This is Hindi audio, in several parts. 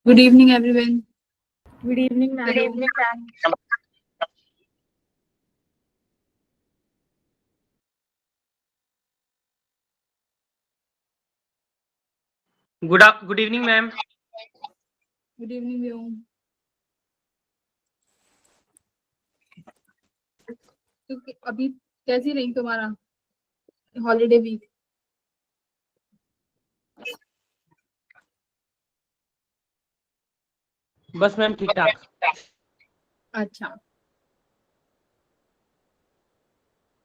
Good evening, everyone. Good evening, ma'am. Good evening, ma'am. Good evening, ma'am. Good evening, Vyom. तो अभी कैसी रही तुम्हारा हॉलीडे वीक? बस मैम ठीक ठाक। अच्छा,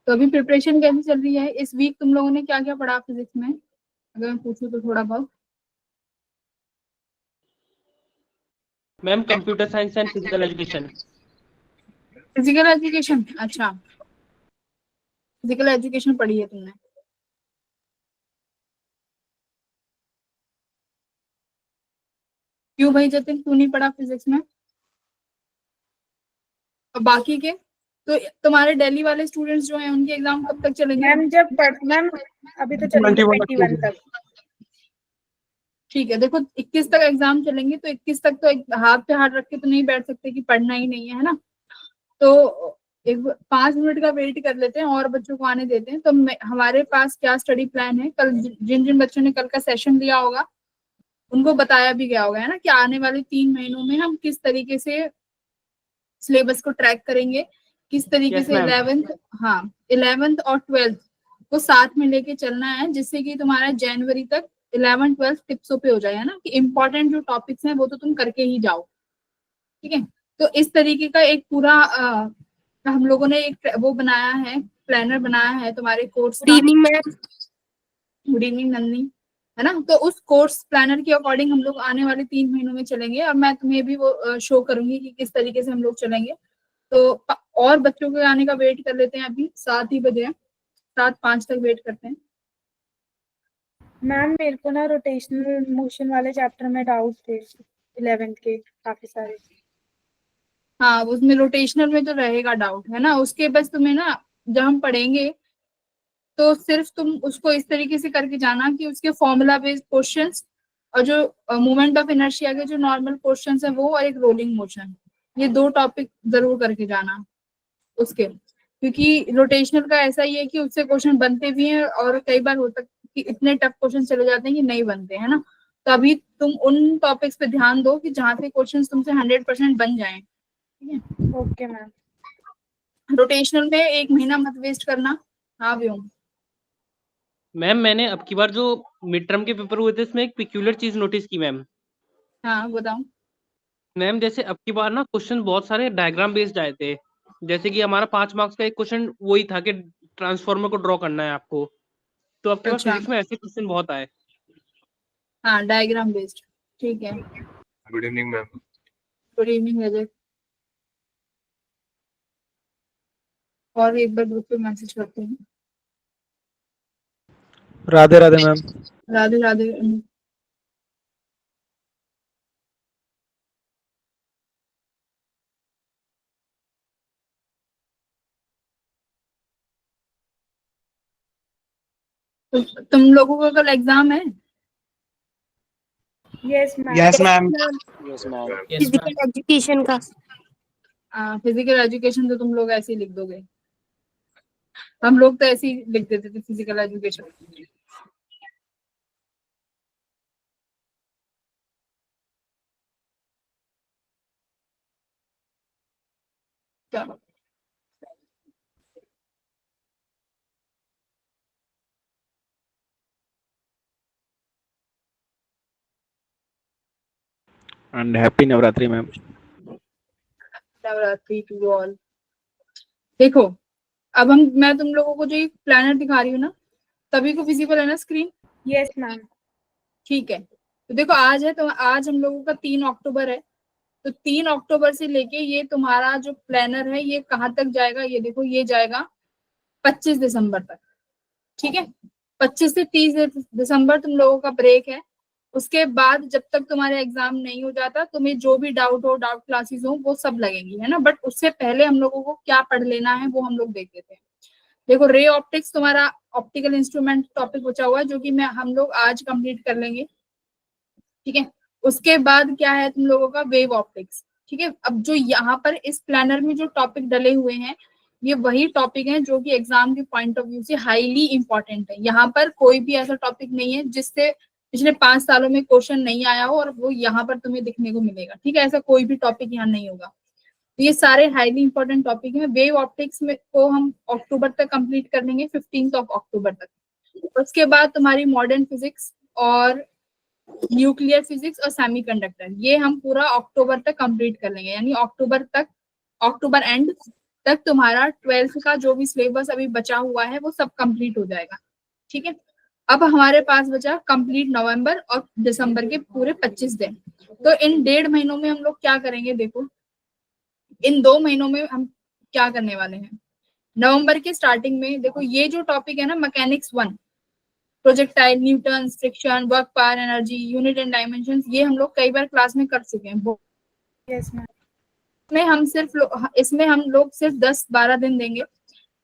तो अभी प्रिपरेशन कैसी चल रही है? इस वीक तुम लोगों ने क्या क्या पढ़ा फिजिक्स में, अगर मैं पूछूं तो थोड़ा बहुत। Ma'am computer science and physical education. Physical education, अच्छा फिजिकल एजुकेशन पढ़ी है तुमने? क्यों भाई जतिन, तू नहीं पढ़ा फिजिक्स में? और बाकी के तो तुम्हारे दिल्ली वाले स्टूडेंट्स जो हैं उनके एग्जाम कब तक चलेंगे? मैम अभी तो चलेंगे 21 तक। ठीक है, देखो 21 तक एग्जाम चलेंगे, तो 21 तक तो एक हाथ पे हाथ रख के तो नहीं बैठ सकते कि पढ़ना ही नहीं है ना। तो एक 5 मिनट का वेट कर लेते हैं और बच्चों को आने देते हैं। तो हमारे पास क्या स्टडी प्लान है, कल जिन जिन बच्चों ने कल का सेशन लिया होगा उनको बताया भी गया होगा, है ना, कि आने वाले 3 महीनों में हम किस तरीके से सिलेबस को ट्रैक करेंगे, किस तरीके Yes, से ma'am. 11th, हाँ 11th और 12th को साथ में लेके चलना है, जिससे कि तुम्हारा जनवरी तक 11 12 टिप्सों पे हो जाए, है ना, कि इम्पोर्टेंट जो टॉपिक्स हैं वो तो तुम करके ही जाओ। ठीक है, तो इस तरीके का एक पूरा हम लोगों ने एक वो बनाया है, प्लानर बनाया है तुम्हारे कोर्स का। Good evening ma'am. Good evening Nandini, है ना। तो उस कोर्स प्लानर के अकॉर्डिंग हम लोग आने वाले 3 महीनों में चलेंगे। अब मैं तुम्हें भी वो शो करूंगी कि किस तरीके से हम लोग चलेंगे। तो और बच्चों के आने का वेट कर लेते हैं, अभी 7 ही बजे हैं, 7:05 तक वेट करते हैं। मैम मेरे को ना रोटेशनल मोशन वाले चैप्टर में डाउट थे 11th के काफी सारे। हाँ, उसमें रोटेशनल में तो रहेगा डाउट, है ना। उसके बस तुम्हें ना, जब हम पढ़ेंगे तो सिर्फ तुम उसको इस तरीके से करके जाना कि उसके फॉर्मूला बेस्ड क्वेश्चंस और जो मूवमेंट ऑफ इनर्शिया के जो नॉर्मल क्वेश्चंस है वो, और एक रोलिंग मोशन, ये 2 टॉपिक जरूर करके जाना उसके। क्योंकि रोटेशनल का ऐसा ही है कि उससे क्वेश्चन बनते भी हैं और कई बार होता है कि इतने टफ क्वेश्चन चले जाते हैं कि नहीं बनते, है ना। तो अभी तुम उन टॉपिक्स पे ध्यान दो कि जहाँ से क्वेश्चन तुमसे 100% बन जाए। ठीक है, ओके मैम। रोटेशनल में 1 महीना मत वेस्ट करना। हाँ व्योम। मैम मैंने अब की बार जो मिड टर्म के पेपर हुए थे उसमें एक पिक्यूलर चीज नोटिस की मैम। हाँ बताओ। मैम जैसे अब की बार ना क्वेश्चन बहुत सारे डायग्राम बेस्ड आए थे। जैसे कि हमारा 5 मार्क्स का एक क्वेश्चन वही था कि ट्रांसफॉर्मर को ड्रॉ करना है आपको। तो अब की बार अच्छा, फिजिक्स में ऐसे क्वेश्चन बहुत आए। हाँ डायग्राम बेस्ड, ठीक है। Good evening ma'am. Good evening Rajat. और एक बार ग्रुप पे मैसेज करते हैं। राधे राधे मैम। राधे राधे। तुम लोगों का कल एग्जाम है? Yes ma'am. Yes ma'am. Physical education का। फिजिकल एजुकेशन तो तुम लोग ऐसे ही लिख दोगे, हम लोग तो ऐसे ही लिख देते थे फिजिकल एजुकेशन। चलो, and happy Navratri ma'am. Navratri to all. देखो, अब मैं तुम लोगों को जो ये प्लानर दिखा रही हूँ ना, तभी को विजिबल है ना स्क्रीन? Yes ma'am. ठीक है, तो देखो आज है, तो आज हम लोगों का 3 अक्टूबर है। तो 3 अक्टूबर से लेके ये तुम्हारा जो प्लानर है ये कहाँ तक जाएगा, ये देखो, ये जाएगा 25 दिसंबर तक। ठीक है, 25 से 30 दिसंबर तुम लोगों का ब्रेक है। उसके बाद जब तक तुम्हारे एग्जाम नहीं हो जाता, तुम्हें जो भी डाउट हो, डाउट क्लासेस हो, वो सब लगेंगी, है ना। बट उससे पहले हम लोगों को क्या पढ़ लेना है वो हम लोग देख लेते हैं। देखो, रे ऑप्टिक्स तुम्हारा ऑप्टिकल इंस्ट्रूमेंट टॉपिक बचा हुआ है, जो कि मैं हम लोग आज कंप्लीट कर लेंगे। ठीक है, उसके बाद क्या है तुम लोगों का वेव ऑप्टिक्स। ठीक है, अब जो यहाँ पर इस प्लानर में जो टॉपिक डले हुए हैं ये वही टॉपिक हैं जो कि एग्जाम के पॉइंट ऑफ व्यू से हाईली इंपॉर्टेंट है। यहाँ पर कोई भी ऐसा टॉपिक नहीं है जिससे पिछले 5 सालों में क्वेश्चन नहीं आया हो और वो यहाँ पर तुम्हें दिखने को मिलेगा। ठीक है, ऐसा कोई भी टॉपिक यहाँ नहीं होगा। तो ये सारे हाईली इंपॉर्टेंट टॉपिक हैं। वेव ऑप्टिक्स में को हम अक्टूबर तक कंप्लीट कर लेंगे, 15 अक्टूबर तक। उसके बाद तुम्हारी मॉडर्न फिजिक्स और न्यूक्लियर फिजिक्स और सेमीकंडक्टर ये हम पूरा अक्टूबर तक कंप्लीट कर लेंगे। यानी अक्टूबर एंड तक तुम्हारा 12th का जो भी सिलेबस अभी बचा हुआ है वो सब कंप्लीट हो जाएगा। ठीक है, अब हमारे पास बचा कंप्लीट नवंबर और दिसंबर के पूरे 25 दिन। तो इन 1.5 महीनों में हम लोग क्या करेंगे, देखो इन 2 महीनों में हम क्या करने वाले हैं। नवंबर के स्टार्टिंग में देखो ये जो टॉपिक है ना mechanics 1, projectile, Newton, friction, work, power, energy, unit and dimensions, ये हम लोग कई बार क्लास में कर चुके हैं। Yes ma'am. इसमें हम लोग सिर्फ 10-12 दिन देंगे।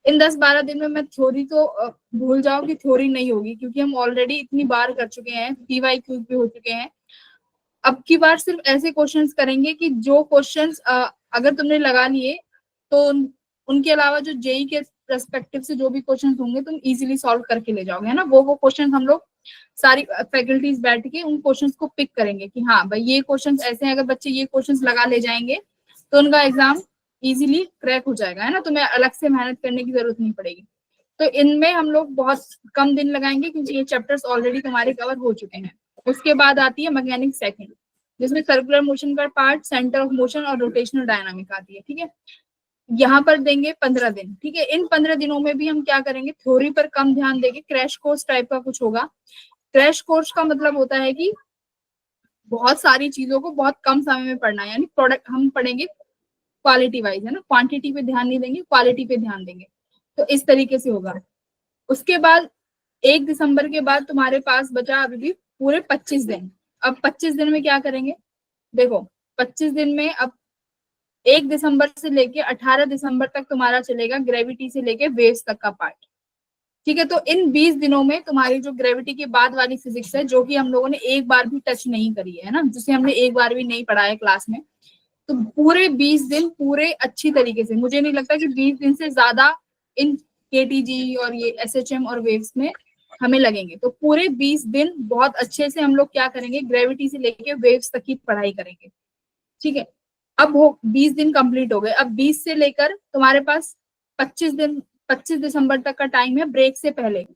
इन 10-12 दिन में मैं थ्योरी तो भूल जाओ कि थ्योरी नहीं होगी, क्योंकि हम ऑलरेडी इतनी बार कर चुके हैं, PYQ भी हो चुके हैं। अब की बार सिर्फ ऐसे क्वेश्चंस करेंगे कि जो क्वेश्चंस अगर तुमने लगा लिए तो उनके अलावा जो जेई के पर्सपेक्टिव से जो भी क्वेश्चंस होंगे तुम इजीली सॉल्व करके ले जाओगे, है ना। वो क्वेश्चंस हम लोग सारी फैकल्टीज बैठ के उन क्वेश्चंस को पिक करेंगे कि हाँ भाई ये क्वेश्चंस ऐसे हैं, अगर बच्चे ये क्वेश्चंस लगा ले जाएंगे तो उनका एग्जाम इजीली क्रैक हो जाएगा, है ना। तुम्हें अलग से मेहनत करने की जरूरत नहीं पड़ेगी। तो इनमें हम लोग बहुत कम दिन लगाएंगे क्योंकि ये चैप्टर्स ऑलरेडी तुम्हारे कवर हो चुके हैं। उसके बाद आती है मैकेनिक्स सेकंड, जिसमें सर्कुलर मोशन का पार्ट, सेंटर ऑफ मोशन और रोटेशनल डायनामिक आती है। ठीक है, यहाँ पर देंगे 15 दिन। ठीक है, इन 15 दिनों में भी हम क्या करेंगे, थ्योरी पर कम ध्यान देंगे, क्रैश कोर्स टाइप का कुछ होगा। क्रैश कोर्स का मतलब होता है कि बहुत सारी चीजों को बहुत कम समय में पढ़ना है, यानी प्रोडक्ट हम पढ़ेंगे क्वालिटी वाइज, है ना, क्वांटिटी पे ध्यान नहीं देंगे, क्वालिटी पे ध्यान देंगे। तो इस तरीके से होगा। उसके बाद 1 दिसंबर के बाद तुम्हारे पास बचा अभी भी पूरे 25 दिन। अब 25 दिन में क्या करेंगे, देखो 25 दिन में अब 1 दिसंबर से लेके 18 दिसंबर तक तुम्हारा चलेगा ग्रेविटी से लेके वेव्स तक का पार्ट। ठीक है, तो इन 20 दिनों में तुम्हारी जो ग्रेविटी के बाद वाली फिजिक्स है, जो कि हम लोगों ने एक बार भी टच नहीं करी है ना, जिसे हमने एक बार भी नहीं पढ़ा है क्लास में, तो पूरे 20 दिन पूरे अच्छी तरीके से, मुझे नहीं लगता कि 20 दिन से ज्यादा इन KTG और ये SHM और वेव्स में हमें लगेंगे। तो पूरे 20 दिन बहुत अच्छे से हम लोग क्या करेंगे, ग्रेविटी से लेके वेव्स तक की पढ़ाई करेंगे। ठीक है, अब हो 20 दिन कंप्लीट हो गए। अब 20 से लेकर तुम्हारे पास 25 दिसंबर तक का टाइम है, ब्रेक से पहले।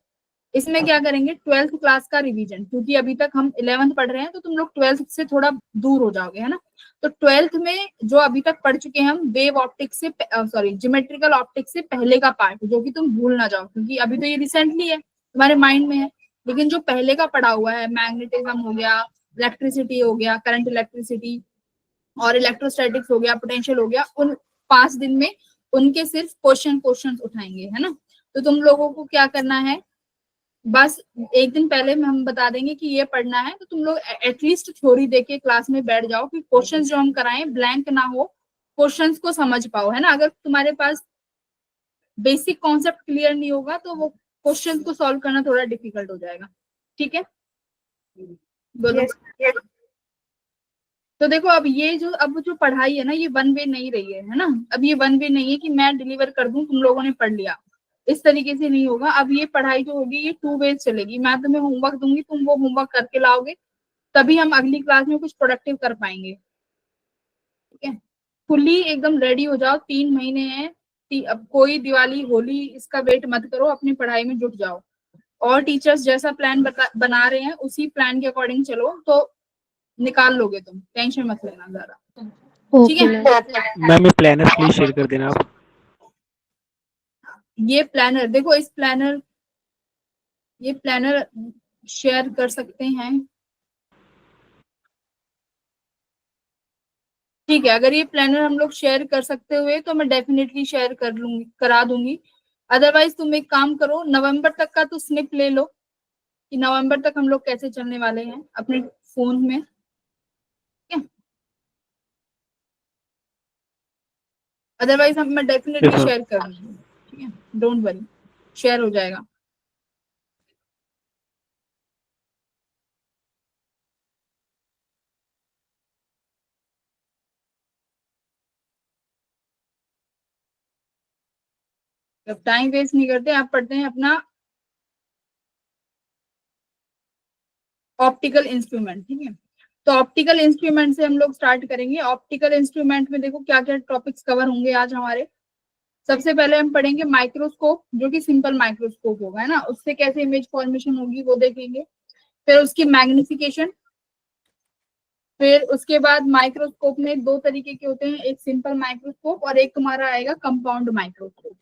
इसमें क्या करेंगे, 12th क्लास का रिवीजन, क्योंकि अभी तक हम 11th पढ़ रहे हैं तो तुम लोग 12th से थोड़ा दूर हो जाओगे, है ना। तो 12th में जो अभी तक पढ़ चुके हैं हम, वेव ऑप्टिक्स से ज्योमेट्रिकल ऑप्टिक्स से पहले का पार्ट, जो कि तुम भूल ना जाओ, क्योंकि अभी तो ये रिसेंटली है, तुम्हारे माइंड में है। लेकिन जो पहले का पढ़ा हुआ है, मैग्नेटिज्म हो गया, इलेक्ट्रिसिटी हो गया, करंट इलेक्ट्रिसिटी और इलेक्ट्रोस्टैटिक्स हो गया, पोटेंशियल हो गया, उन 5 दिन में उनके सिर्फ क्वेश्चन उठाएंगे, है ना। तो तुम लोगों को क्या करना है, बस एक दिन पहले में हम बता देंगे कि ये पढ़ना है, तो तुम लोग एटलीस्ट थ्योरी देके क्लास में बैठ जाओ कि क्वेश्चंस जो हम कराएं ब्लैंक ना हो, क्वेश्चंस को समझ पाओ, है ना। अगर तुम्हारे पास बेसिक कॉन्सेप्ट क्लियर नहीं होगा तो वो क्वेश्चंस को सॉल्व करना थोड़ा डिफिकल्ट हो जाएगा। ठीक है, बोलो। यस। तो देखो अब जो पढ़ाई है ना, ये वन वे नहीं रही है ना। अब ये वन वे नहीं है कि मैं डिलीवर कर दूं, तुम लोगों ने पढ़ लिया, इस तरीके से नहीं होगा। अब ये पढ़ाई जो होगी ये 2 वेज चलेगी। मैं तुम्हें होमवर्क दूंगी, तुम वो होमवर्क करके लाओगे, तभी हम अगली क्लास में कुछ प्रोडक्टिव कर पाएंगे। ठीक है, फुल्ली एकदम रेडी हो जाओ, 3 महीने हैं। अब कोई दिवाली होली इसका वेट मत करो, अपनी पढ़ाई में जुट जाओ। और टीचर्स जैसा प्लान बना रहे हैं उसी प्लान के अकॉर्डिंग चलो, तो निकाल लोगे तुम, टेंशन मत लेना ज्यादा। ठीक है, मैम ये प्लानर प्लीज शेयर कर देना आप। ये प्लानर देखो, ये प्लानर शेयर कर सकते हैं। ठीक है, अगर ये प्लानर हम लोग शेयर कर सकते हुए तो मैं डेफिनेटली शेयर करा दूंगी। अदरवाइज तुम एक काम करो, नवंबर तक का तो स्निप ले लो कि नवंबर तक हम लोग कैसे चलने वाले हैं अपने फोन में। अदरवाइज मैं डेफिनेटली Yes, sir. शेयर कर दूंगी। ठीक है, डोंट वरी, शेयर हो जाएगा। अब टाइम वेस्ट नहीं करते, आप पढ़ते हैं अपना ऑप्टिकल इंस्ट्रूमेंट। ठीक है, तो ऑप्टिकल इंस्ट्रूमेंट से हम लोग स्टार्ट करेंगे। ऑप्टिकल इंस्ट्रूमेंट में देखो क्या क्या टॉपिक्स कवर होंगे आज हमारे। सबसे पहले हम पढ़ेंगे माइक्रोस्कोप, जो कि सिंपल माइक्रोस्कोप होगा, है ना, उससे कैसे इमेज फॉर्मेशन होगी वो देखेंगे। फिर उसकी मैग्निफिकेशन, फिर उसके बाद माइक्रोस्कोप में दो तरीके के होते हैं, एक सिंपल माइक्रोस्कोप और एक तुम्हारा आएगा कंपाउंड माइक्रोस्कोप।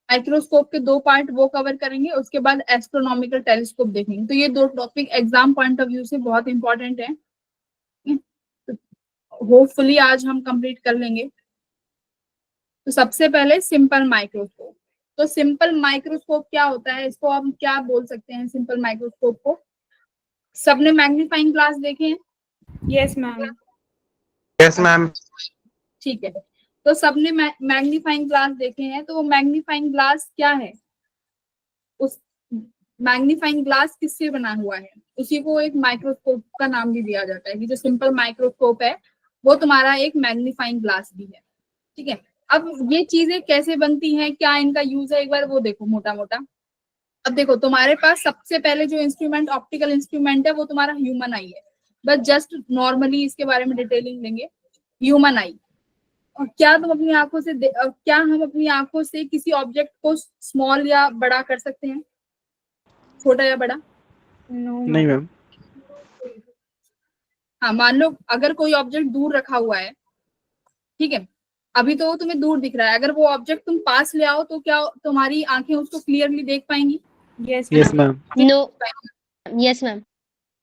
माइक्रोस्कोप के दो पार्ट वो कवर करेंगे, उसके बाद एस्ट्रोनॉमिकल टेलीस्कोप देखेंगे। तो ये दो topic exam point of view से बहुत इंपॉर्टेंट है, होपफुली आज हम कंप्लीट कर लेंगे। तो सबसे पहले सिंपल माइक्रोस्कोप। तो सिंपल माइक्रोस्कोप क्या होता है, इसको हम क्या बोल सकते हैं सिंपल माइक्रोस्कोप को? सबने मैग्नीफाइंग ग्लास देखे हैं? Yes ma'am. Yes ma'am. ठीक है, तो सबने मैग्नीफाइंग ग्लास देखे हैं, तो वो मैग्नीफाइंग ग्लास क्या है? उस मैग्नीफाइंग ग्लास किससे बना हुआ है? उसी को एक माइक्रोस्कोप का नाम भी दिया जाता है, कि जो सिंपल माइक्रोस्कोप है वो तुम्हारा एक मैग्नीफाइंग ग्लास भी है। ठीक है, अब ये चीजें कैसे बनती हैं, क्या इनका यूज है, एक बार वो देखो मोटा मोटा। अब देखो तुम्हारे पास सबसे पहले जो इंस्ट्रूमेंट ऑप्टिकल इंस्ट्रूमेंट है वो तुम्हारा ह्यूमन आई है। बस जस्ट नॉर्मली इसके बारे में डिटेलिंग लेंगे। ह्यूमन आई, और क्या तुम अपनी आंखों से क्या हम अपनी आंखों से किसी ऑब्जेक्ट को स्मॉल या बड़ा कर सकते हैं, छोटा या बड़ा? नहीं मैम। हाँ, मान लो अगर कोई ऑब्जेक्ट दूर रखा हुआ है, ठीक है, अभी तो वो तुम्हें दूर दिख रहा है, अगर वो ऑब्जेक्ट तुम पास ले आओ तो क्या तुम्हारी आंखें उसको क्लियरली देख पाएंगी? Yes ma'am. No. Yes ma'am.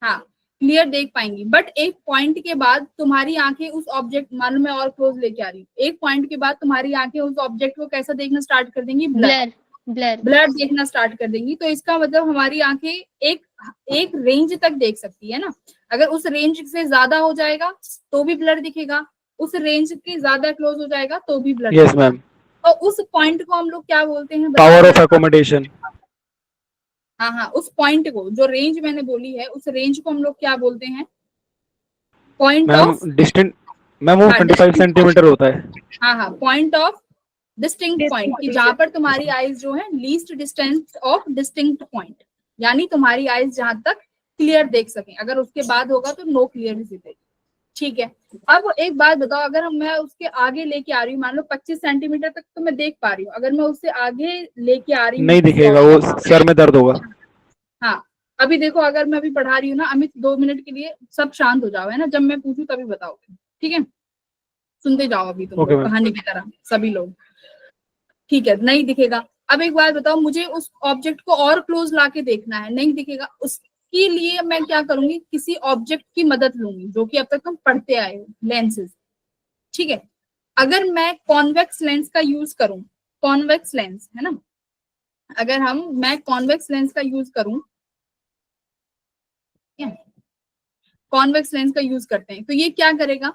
हाँ, क्लियर देख पाएंगी। बट एक पॉइंट के बाद तुम्हारी आंखें उस ऑब्जेक्ट, मान लो मैं और क्लोज लेके आ रही हूँ, एक पॉइंट के बाद तुम्हारी आंखें उस ऑब्जेक्ट को कैसा देखना स्टार्ट कर देंगी? ब्लर। ब्लर। ब्लर देखना स्टार्ट कर देंगी। तो इसका मतलब हमारी आंखें एक रेंज तक देख सकती है ना। अगर उस रेंज से ज्यादा हो जाएगा तो भी ब्लर दिखेगा, उस रेंज के ज्यादा क्लोज हो जाएगा तो भी ब्लर। Yes ma'am. तो उस पॉइंट को हम लोग क्या बोलते हैं? Power of accommodation. हाँ हाँ, उस पॉइंट को, जो रेंज मैंने बोली है, उस रेंज को हम लोग क्या बोलते हैं? Point ma'am of distant, ma'am वो 25 सेंटीमीटर होता है। हाँ हाँ, पॉइंट ऑफ डिस्टिंक्ट पॉइंट, कि जहां पर तुम्हारी आईज जो है least distance of distinct point, यानी तुम्हारी आईज जहां तक क्लियर देख सके। अगर उसके बाद होगा तो नो क्लियर विजिबल। ठीक है, अब एक बात बताओ, अगर मैं उसके आगे लेके आ रही हूँ, मान लो 25 सेंटीमीटर तक तो मैं देख पा रही हूँ, अगर मैं उससे आगे लेके आ रही हूँ नहीं दिखेगा, वो सर में दर्द होगा। हाँ, अभी देखो अगर मैं अभी पढ़ा रही हूँ ना, अमित 2 मिनट के लिए सब शांत हो जाओ, है ना, जब मैं पूछूं तभी बताओगे, ठीक है? सुनते जाओ अभी तुम Okay, कहानी की तरह सभी लोग। ठीक है, नहीं दिखेगा। अब एक बात बताओ, मुझे उस ऑब्जेक्ट को और क्लोज लाके देखना है, नहीं दिखेगा, उसके लिए मैं क्या करूंगी? किसी ऑब्जेक्ट की मदद लूंगी, जो कि अब तक हम पढ़ते आए हो, लेंसेज। ठीक है, अगर मैं कॉन्वेक्स लेंस का यूज करूं, कॉन्वेक्स लेंस है ना, अगर मैं कॉन्वेक्स लेंस का यूज करूं, कॉन्वेक्स लेंस का यूज करते हैं, तो ये क्या करेगा?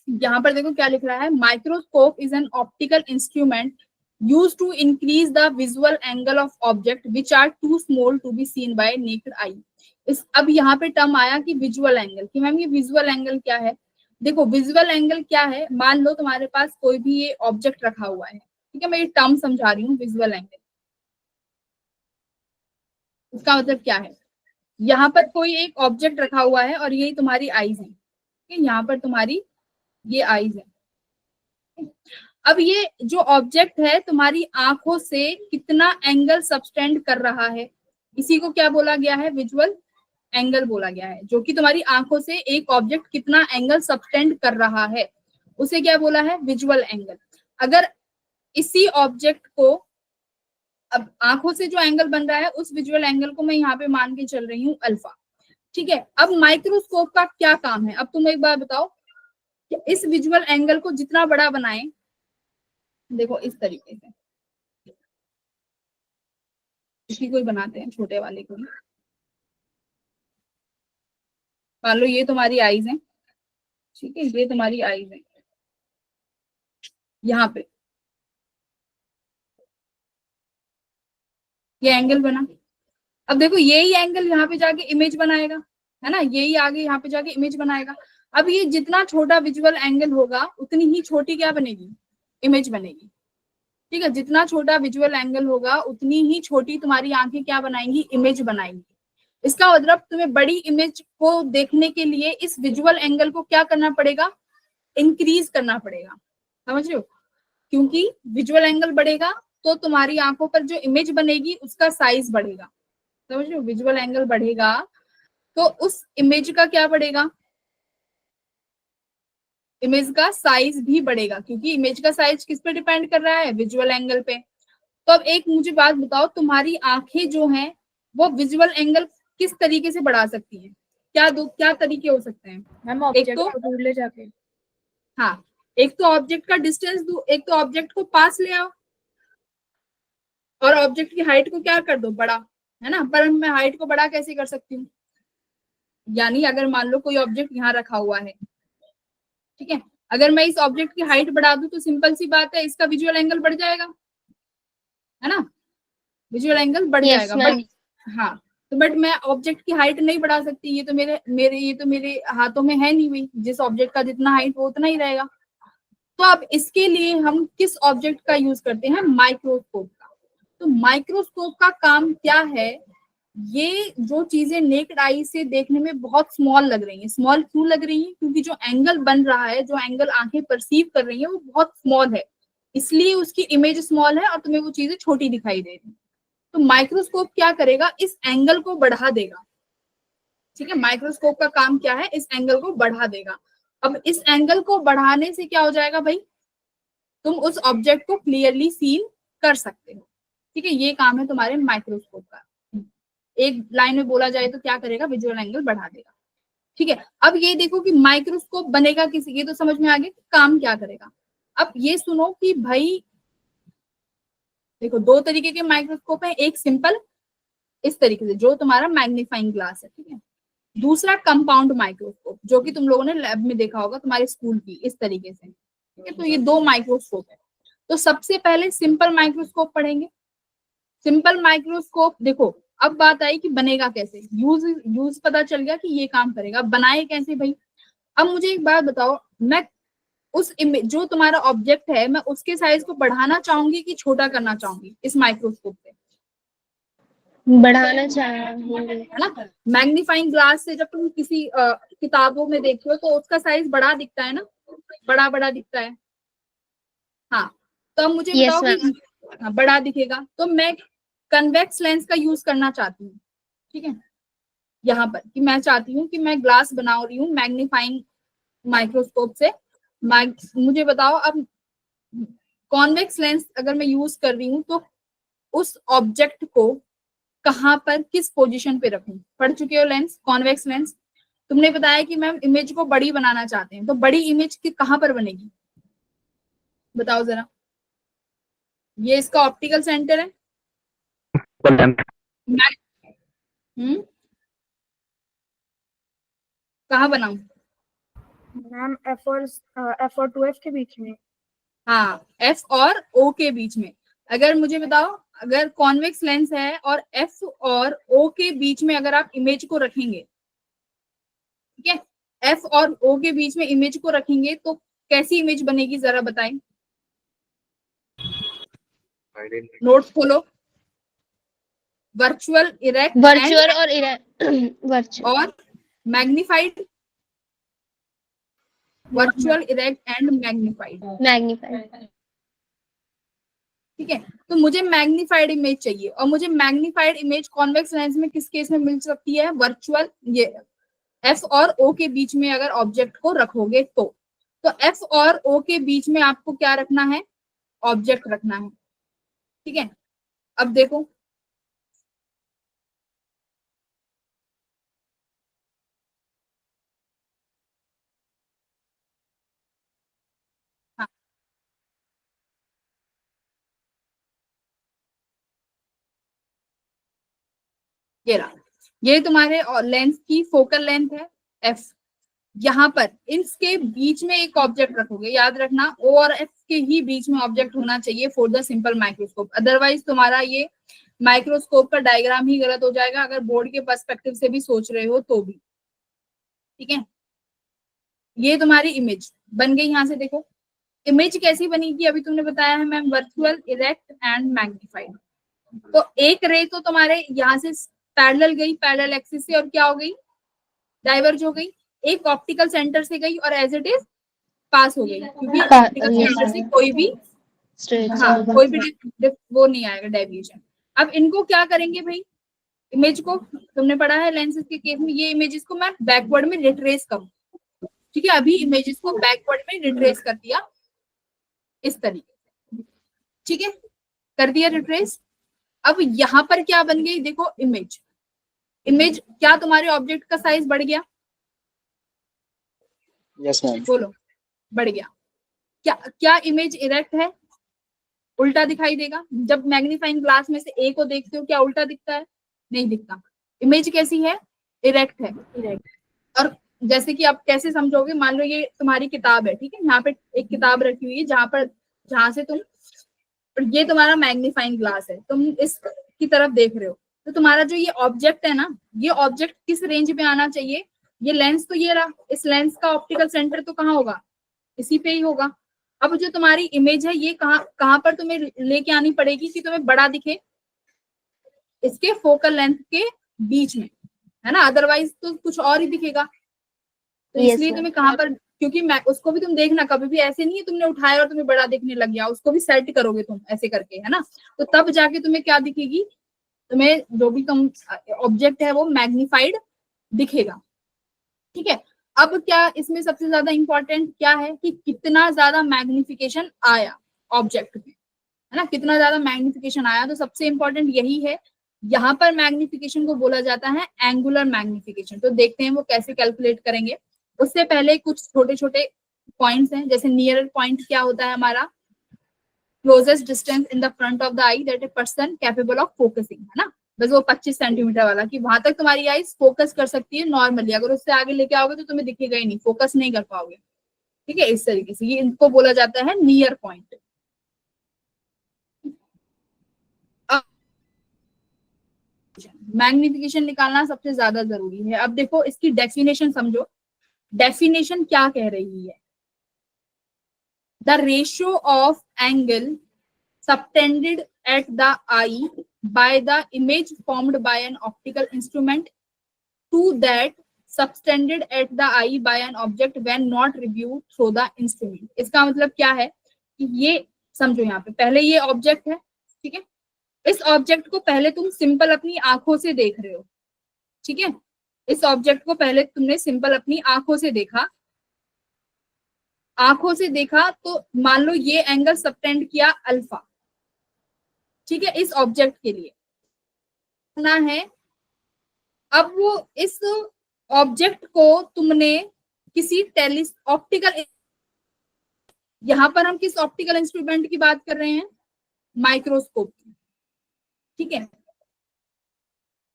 यहाँ पर देखो क्या लिख रहा है, microscope is an optical instrument used to increase the visual angle of object which are too small to be seen by naked eye। अब यहाँ पे टर्म आया कि विजुअल एंगल, कि मैम ये विजुअल एंगल क्या है? देखो विजुअल एंगल क्या है, मान लो तुम्हारे पास कोई भी ये ऑब्जेक्ट रखा हुआ है, ठीक है, मैं ये टर्म समझा रही हूँ विजुअल एंगल। इसका मतलब क्या है, यहाँ पर कोई एक ऑब्जेक्ट रखा हुआ है और यही तुम्हारी आईज है, यहाँ पर तुम्हारी ये आईज है। अब ये जो ऑब्जेक्ट है तुम्हारी आंखों से कितना एंगल सबटेंड कर रहा है, इसी को क्या बोला गया है? विजुअल एंगल बोला गया है। जो कि तुम्हारी आंखों से एक ऑब्जेक्ट कितना एंगल सबटेंड कर रहा है, उसे क्या बोला है? Visual angle. अगर इसी ऑब्जेक्ट को, अब आंखों से जो एंगल बन रहा है उस विजुअल एंगल को मैं यहाँ पे मान के चल रही हूँ अल्फा। ठीक है, अब माइक्रोस्कोप का क्या काम है? अब तुम एक बार बताओ कि इस विजुअल एंगल को जितना बड़ा बनाए, देखो इस तरीके से, इसी को ही बनाते हैं, छोटे वाले को। मान लो ये तुम्हारी आईज है, ठीक है, ये तुम्हारी आईज है, यहाँ पे ये एंगल बना। अब देखो यही एंगल यहाँ पे जाके इमेज बनाएगा, है ना, यही आगे यहाँ पे जाके इमेज बनाएगा। अब ये जितना छोटा विजुअल एंगल होगा उतनी ही छोटी क्या बनेगी, इमेज बनेगी। ठीक है, जितना छोटा विजुअल एंगल होगा उतनी ही छोटी तुम्हारी आंखें क्या बनाएंगी, इमेज बनाएंगी। इसका मतलब तुम्हें बड़ी इमेज को देखने के लिए इस विजुअल एंगल को क्या करना पड़ेगा, इंक्रीज करना पड़ेगा। समझ रहे हो, क्योंकि विजुअल एंगल बढ़ेगा तो तुम्हारी आंखों पर जो इमेज बनेगी उसका साइज बढ़ेगा। समझ रहे हो, विजुअल एंगल बढ़ेगा तो उस इमेज का क्या बढ़ेगा, इमेज का साइज भी बढ़ेगा, क्योंकि इमेज का साइज किस पे डिपेंड कर रहा है, विजुअल एंगल पे। तो अब एक मुझे बात बताओ, तुम्हारी आंखें जो हैं वो विजुअल एंगल किस तरीके से बढ़ा सकती हैं, क्या तरीके हो सकते हैं। मैम एक ऑब्जेक्ट तो को दूर ले जाके, हाँ, एक तो ऑब्जेक्ट का डिस्टेंस दो, एक तो ऑब्जेक्ट को पास ले आओ और ऑब्जेक्ट की हाइट को क्या कर दो, बड़ा, है ना। पर मैं हाइट को बड़ा कैसे कर सकती हूँ, यानी अगर मान लो कोई ऑब्जेक्ट यहाँ रखा हुआ है, ठीक है, अगर मैं इस ऑब्जेक्ट की हाइट बढ़ा दूं तो सिंपल सी बात है, इसका विजुअल एंगल बढ़ जाएगा, है ना, विजुअल एंगल बढ़ Yes, जाएगा। ma'am. बट हाँ, तो बट मैं ऑब्जेक्ट की हाइट नहीं बढ़ा सकती, ये तो मेरे हाथों में है नहीं हुई, जिस ऑब्जेक्ट का जितना हाइट वो उतना ही रहेगा। तो अब इसके लिए हम किस ऑब्जेक्ट का यूज करते हैं, माइक्रोस्कोप का। तो माइक्रोस्कोप का काम क्या है, ये जो चीजें नेक्ड आई से देखने में बहुत स्मॉल लग रही हैं, स्मॉल क्यों लग रही हैं, क्योंकि जो एंगल बन रहा है, जो एंगल आंखें परसीव कर रही हैं वो बहुत स्मॉल है, इसलिए उसकी इमेज स्मॉल है और तुम्हें वो चीजें छोटी दिखाई दे रही है। तो माइक्रोस्कोप क्या करेगा, इस एंगल को बढ़ा देगा। ठीक है, माइक्रोस्कोप का काम क्या है, इस एंगल को बढ़ा देगा। अब इस एंगल को बढ़ाने से क्या हो जाएगा भाई, तुम उस ऑब्जेक्ट को क्लियरली सीन कर सकते हो। ठीक है, ये काम है तुम्हारे माइक्रोस्कोप का। एक लाइन में बोला जाए तो क्या करेगा, विजुअल एंगल बढ़ा देगा। ठीक है, अब ये देखो कि माइक्रोस्कोप बनेगा किसी, ये तो समझ में आ गया कि काम क्या करेगा। अब ये सुनो कि भाई देखो, दो तरीके के माइक्रोस्कोप है, एक सिंपल इस तरीके से जो तुम्हारा मैग्नीफाइंग ग्लास है, ठीक है, दूसरा कंपाउंड माइक्रोस्कोप जो कि तुम लोगों ने लैब में देखा होगा तुम्हारे स्कूल की, इस तरीके से। ठीक है, तो ये दो माइक्रोस्कोप है। तो सबसे पहले सिंपल माइक्रोस्कोप पढ़ेंगे। सिंपल माइक्रोस्कोप देखो, अब बात आई कि बनेगा कैसे, यूज पता चल गया कि ये काम करेगा, बनाए कैसे भाई। अब मुझे एक बात बताओ, मैं उस जो तुम्हारा ऑब्जेक्ट है, मैं उसके साइज को बढ़ाना चाहूंगी कि छोटा करना चाहूंगी इस माइक्रोस्कोप से, बढ़ाना चाहेंगे। है ना। मैग्नीफाइंग ग्लास से जब तुम किसी किताबों में देखते हो तो उसका साइज बड़ा दिखता है ना, बड़ा बड़ा दिखता है। हाँ, तो अब मुझे Yes, बताओ कि हाँ, बड़ा दिखेगा, तो मैं कन्वेक्स लेंस का यूज करना चाहती हूँ। ठीक है, यहाँ पर कि मैं चाहती हूँ कि मैं ग्लास बना रही हूँ मैग्नीफाइंग माइक्रोस्कोप से। मुझे बताओ अब कॉन्वेक्स लेंस अगर मैं यूज कर रही हूँ तो उस ऑब्जेक्ट को कहाँ पर किस पोजीशन पे रखूं। पढ़ चुके हो लेंस, कॉन्वेक्स लेंस। तुमने बताया कि मैम इमेज को बड़ी बनाना चाहते हैं, तो बड़ी इमेज की कहाँ पर बनेगी, बताओ जरा। ये इसका ऑप्टिकल सेंटर है। हम्म, कहाँ बनाऊं। मैम F और 2F के बीच में। हाँ, एफ और ओ के बीच में। अगर मुझे बताओ, अगर कॉन्वेक्स लेंस है और एफ और ओ के बीच में अगर आप इमेज को रखेंगे, ठीक है, एफ और ओ के बीच में इमेज को रखेंगे तो कैसी इमेज बनेगी, जरा बताएं। नोट खोलो। वर्चुअल, इरेक्ट वर्चुअल और वर्चुअल और magnified. Virtual, erect and magnified. Magnified. ठीक है, तो मुझे मैग्निफाइड इमेज चाहिए, और मुझे मैग्निफाइड इमेज कॉन्वेक्स लेंस में किस केस में मिल सकती है, वर्चुअल, ये एफ और ओ के बीच में अगर ऑब्जेक्ट को रखोगे तो एफ और ओ के बीच में आपको क्या रखना है, ऑब्जेक्ट रखना है। ठीक है, अब देखो, हाँ, ये रहा, ये तुम्हारे लेंस की फोकल लेंथ है एफ। यहाँ पर इसके बीच में एक ऑब्जेक्ट रखोगे, याद रखना ओ और एफ के ही बीच में ऑब्जेक्ट होना चाहिए for the simple microscope, otherwise तुम्हारा ये माइक्रोस्कोप का डायग्राम ही गलत हो जाएगा, अगर बोर्ड के पर्सपेक्टिव से भी सोच रहे हो तो भी। ठीक है, ये तुम्हारी इमेज बन गई। यहाँ से देखो इमेज कैसी बनेगी, अभी तुमने बताया है ma'am, virtual, erect and magnified. तो एक रे तो तुम्हारे यहाँ से पैरेलल गई, पैरेलल एक्सिस से, और क्या हो गई, डाइवर्ज हो गई। एक ऑप्टिकल सेंटर से गई और एज इट इज पास हो गई, क्योंकि ऑप्टिकल सेंटर से कोई भी कोई भी वो नहीं आएगा डेविएशन। अब इनको क्या करेंगे भाई, इमेज को तुमने पढ़ा है लेंसेज के केस में, ये इमेजेस को मैं बैकवर्ड में रिट्रेस करूँ, ठीक है। अभी इमेजेस को बैकवर्ड में रिट्रेस कर दिया इस तरीके से, ठीक है, कर दिया रिट्रेस। अब यहाँ पर क्या बन गई, देखो इमेज, इमेज क्या तुम्हारे ऑब्जेक्ट का साइज बढ़ गया? Yes ma'am. बोलो, बढ़ गया। क्या क्या इमेज इरेक्ट है? उल्टा दिखाई देगा। जब मैग्नीफाइंग ग्लास में से ए को देखते हो क्या उल्टा दिखता है? नहीं दिखता। इमेज कैसी है? इरेक्ट है। और जैसे कि आप कैसे समझोगे, मान लो ये तुम्हारी किताब है, ठीक है, यहाँ पे एक किताब रखी हुई है जहां से तुम, ये तुम्हारा मैग्नीफाइंग ग्लास है, तुम इस की तरफ देख रहे हो, तो तुम्हारा जो ये ऑब्जेक्ट है ना, ये ऑब्जेक्ट किस रेंज में आना चाहिए? ये लेंस तो ये रहा, इस लेंस का ऑप्टिकल सेंटर तो कहाँ होगा? इसी पे ही होगा। अब जो तुम्हारी इमेज है ये कहाँ पर तुम्हें लेके आनी पड़ेगी कि तुम्हें बड़ा दिखे? इसके फोकल लेंथ के बीच में, है ना, अदरवाइज तो कुछ और ही दिखेगा। तो इसलिए तुम्हें कहाँ पर, क्योंकि मैं उसको भी तुम देखना, कभी भी ऐसे नहीं है तुमने उठाया और तुम्हें बड़ा दिखने लग गया, उसको भी सेट करोगे तुम ऐसे करके, है ना, तो तब जाके तुम्हें क्या दिखेगी, तुम्हें जो भी तुम ऑब्जेक्ट है वो मैग्नीफाइड दिखेगा, ठीक है। अब क्या इसमें सबसे ज्यादा इंपॉर्टेंट क्या है कि कितना ज्यादा मैग्निफिकेशन आया ऑब्जेक्ट में, है ना, कितना ज्यादा मैग्निफिकेशन आया। तो सबसे इंपॉर्टेंट यही है। यहाँ पर मैग्निफिकेशन को बोला जाता है एंगुलर मैग्निफिकेशन। तो देखते हैं वो कैसे कैलकुलेट करेंगे। उससे पहले कुछ छोटे छोटे पॉइंट्स हैं, जैसे नियरर पॉइंट क्या होता है हमारा, closest distance in the front of the I that a person capable of focusing, है ना, बस वो 25 सेंटीमीटर वाला, कि वहां तक तुम्हारी आईज फोकस कर सकती है नॉर्मली। अगर उससे आगे लेके आओगे तो तुम्हें दिखेगा ही नहीं, फोकस नहीं कर पाओगे, ठीक है। इस तरीके से ये इनको बोला जाता है नियर पॉइंट। मैग्निफिकेशन निकालना सबसे ज्यादा जरूरी है। अब देखो इसकी डेफिनेशन समझो। डेफिनेशन क्या कह रही है, the ratio of angle subtended at the eye by the image formed by an optical instrument to that subtended at the eye by an object when not reviewed through the instrument। इसका मतलब क्या है कि ये समझो, यहाँ पे पहले ये ऑब्जेक्ट है, ठीक है, इस ऑब्जेक्ट को पहले तुम सिंपल अपनी आंखों से देख रहे हो, ठीक है, इस ऑब्जेक्ट को पहले तुमने सिंपल अपनी आंखों से देखा, आंखों से देखा तो मान लो ये एंगल सबटेंड किया अल्फा, ठीक है, इस ऑब्जेक्ट के लिए ना है। अब वो इस ऑब्जेक्ट को तुमने किसी ऑप्टिकल, यहां पर हम किस ऑप्टिकल इंस्ट्रूमेंट की बात कर रहे हैं, माइक्रोस्कोप की, ठीक है।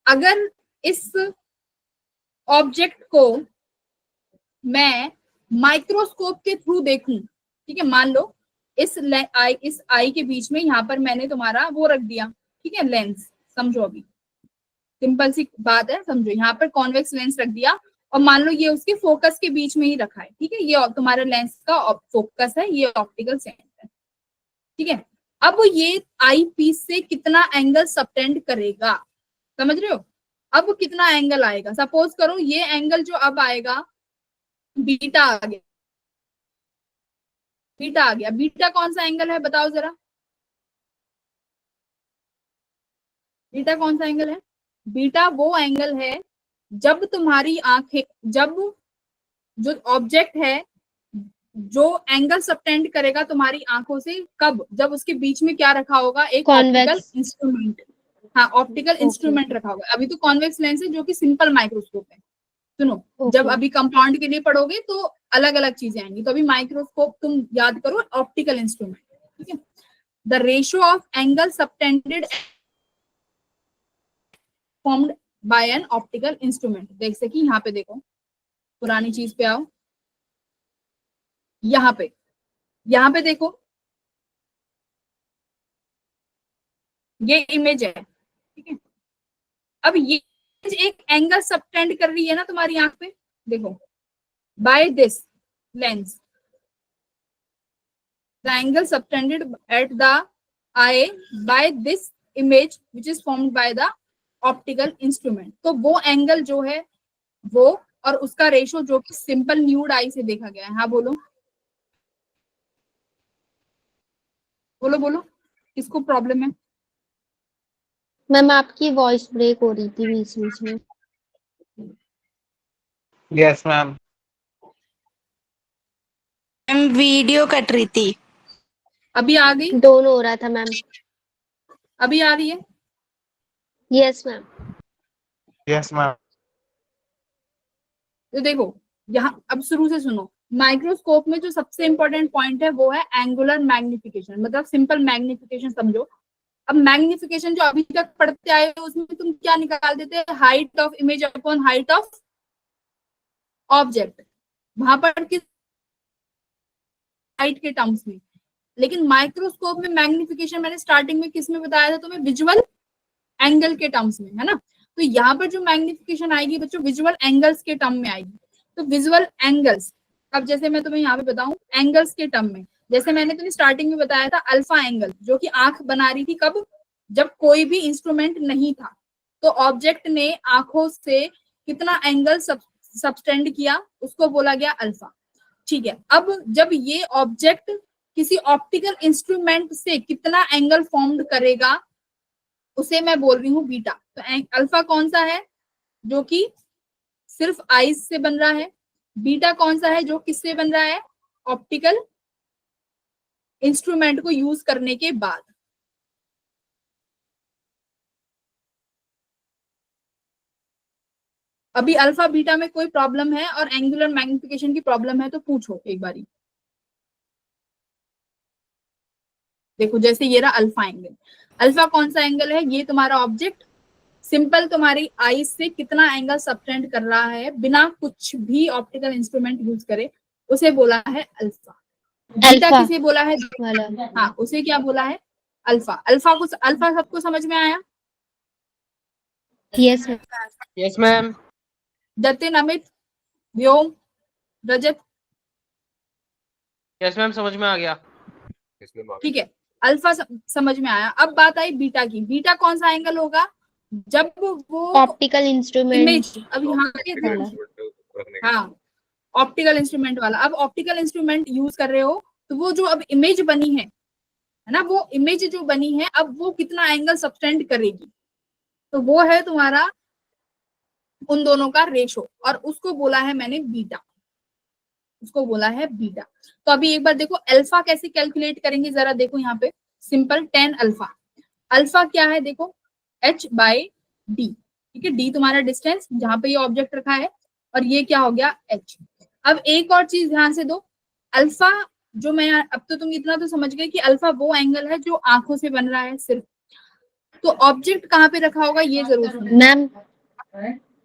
अगर इस ऑब्जेक्ट को मैं माइक्रोस्कोप के थ्रू देखूं, ठीक है, मान लो इस आई के बीच में यहाँ पर मैंने तुम्हारा वो रख दिया, ठीक है, लेंस, समझो अभी सिंपल सी बात है, समझो यहाँ पर कॉन्वेक्स लेंस रख दिया और मान लो ये उसके फोकस के बीच में ही रखा है, ठीक है, ये तुम्हारा लेंस का फोकस है, ये ऑप्टिकल सेंटर, ठीक है। अब ये आई पीस से कितना एंगल सबटेंड करेगा, समझ रहे हो? अब कितना एंगल आएगा, सपोज करो ये एंगल जो अब आएगा बीटा आ गया, बीटा आ गया। बीटा कौन सा एंगल है बताओ जरा, बीटा कौन सा एंगल है? बीटा वो एंगल है जब तुम्हारी आंखें, जब जो ऑब्जेक्ट है जो एंगल सबटेंड करेगा तुम्हारी आंखों से, कब? जब उसके बीच में क्या रखा होगा, एक ऑप्टिकल इंस्ट्रूमेंट, हाँ, ऑप्टिकल इंस्ट्रूमेंट रखा होगा। अभी तो कॉन्वेक्स लेंस है जो कि सिंपल माइक्रोस्कोप है। सुनो, जब अभी कंपाउंड के लिए पढ़ोगे तो अलग अलग चीजें आएंगी, तो अभी माइक्रोस्कोप तुम याद करो, ऑप्टिकल इंस्ट्रूमेंट, ठीक है। The ratio of angle subtended formed by an optical instrument. देख सके यहाँ पे देखो, पुरानी चीज पे आओ, यहाँ पे देखो, ये इमेज है, ठीक है। अब ये एक एंगल सबटेंड कर रही है ना तुम्हारी आंख पे, देखो, by this, lens. The angle subtended at the eye by this image which is formed by the optical instrument. तो वो एंगल जो है वो और उसका रेशो जो कि सिंपल न्यूड आई से देखा गया है. हाँ बोलो बोलो बोलो, किसको प्रॉब्लम है? मैम आपकी वॉइस ब्रेक हो रही थी बीच बीच में. Yes, ma'am. Ma'am video cut रही थी. अभी आ गई? दोनों हो रहा था मैम. अभी आ रही है? Yes ma'am. Yes, ma'am. तो देखो यहाँ अब शुरू से सुनो. माइक्रोस्कोप में जो सबसे इंपॉर्टेंट पॉइंट है वो है एंगुलर मैग्निफिकेशन, मतलब सिंपल मैग्निफिकेशन समझो. अब मैग्निफिकेशन जो अभी तक पढ़ते आए हो उसमें तुम क्या निकाल देते हैं? Height of image upon height of object. वहां पर किस हाइट के टर्म्स में. लेकिन माइक्रोस्कोप में मैग्निफिकेशन मैंने स्टार्टिंग में किस में बताया था तुम्हें? विजुअल एंगल के टर्म्स में, है ना. तो यहाँ पर जो मैग्निफिकेशन आएगी बच्चों विजुअल एंगल्स के टर्म में आएगी. तो विजुअल एंगल्स, अब जैसे मैं तुम्हें यहाँ पे बताऊं एंगल्स के टर्म में, जैसे मैंने तुम्हें स्टार्टिंग में बताया था अल्फा एंगल जो कि आंख बना रही थी. कब? जब कोई भी इंस्ट्रूमेंट नहीं था. तो ऑब्जेक्ट ने आंखों से कितना एंगल सबटेंड किया उसको बोला गया अल्फा. ठीक है. अब जब ये ऑब्जेक्ट किसी ऑप्टिकल इंस्ट्रूमेंट से कितना एंगल फॉर्म्ड करेगा उसे मैं बोल रही हूँ बीटा. तो अल्फा कौन सा है? जो कि सिर्फ आईज से बन रहा है. बीटा कौन सा है? जो किससे बन रहा है? ऑप्टिकल इंस्ट्रूमेंट को यूज करने के बाद. अभी अल्फा बीटा में कोई प्रॉब्लम है और एंगुलर मैग्निफिकेशन की प्रॉब्लम है तो पूछो एक बारी. देखो जैसे ये रहा अल्फा एंगल. अल्फा कौन सा एंगल है? ये तुम्हारा ऑब्जेक्ट सिंपल तुम्हारी आई से कितना एंगल सबटेंड कर रहा है बिना कुछ भी ऑप्टिकल इंस्ट्रूमेंट यूज करे उसे बोला है अल्फा. बीटा अल्फा किसे बोला है? वाला. हाँ उसे क्या बोला है? अल्फा. अल्फा सबको समझ में आया? Yes ma'am. Yes ma'am. Jatin, Amit, Vyom, Rajat. Yes ma'am समझ में आ गया. ठीक है. अल्फा समझ में आया. अब बात आई बीटा की. बीटा कौन सा एंगल होगा? जब वो ऑप्टिकल इंस्ट्रूमेंट इमेज, अब यहाँ पे हाँ ऑप्टिकल इंस्ट्रूमेंट वाला. अब ऑप्टिकल इंस्ट्रूमेंट यूज कर रहे हो तो वो जो अब इमेज बनी है ना, वो इमेज जो बनी है अब वो कितना एंगल सबटेंड करेगी तो वो है तुम्हारा उन दोनों का रेशो और उसको बोला है मैंने बीटा. उसको बोला है बीटा. तो अभी एक बार देखो अल्फा कैसे कैलकुलेट करेंगे जरा देखो यहाँ पे. Simple 10 alpha. अल्फा क्या है? देखो h बाय डी. ठीक है. डी तुम्हारा डिस्टेंस जहां पे ये ऑब्जेक्ट रखा है और ये क्या हो गया? h. अब एक और चीज ध्यान से दो. अल्फा जो मैं अब तो तुम इतना तो समझ गए कि अल्फा वो एंगल है जो आंखों से बन रहा है सिर्फ. तो ऑब्जेक्ट कहाँ पे रखा होगा ये जरूर सुनो. मैम.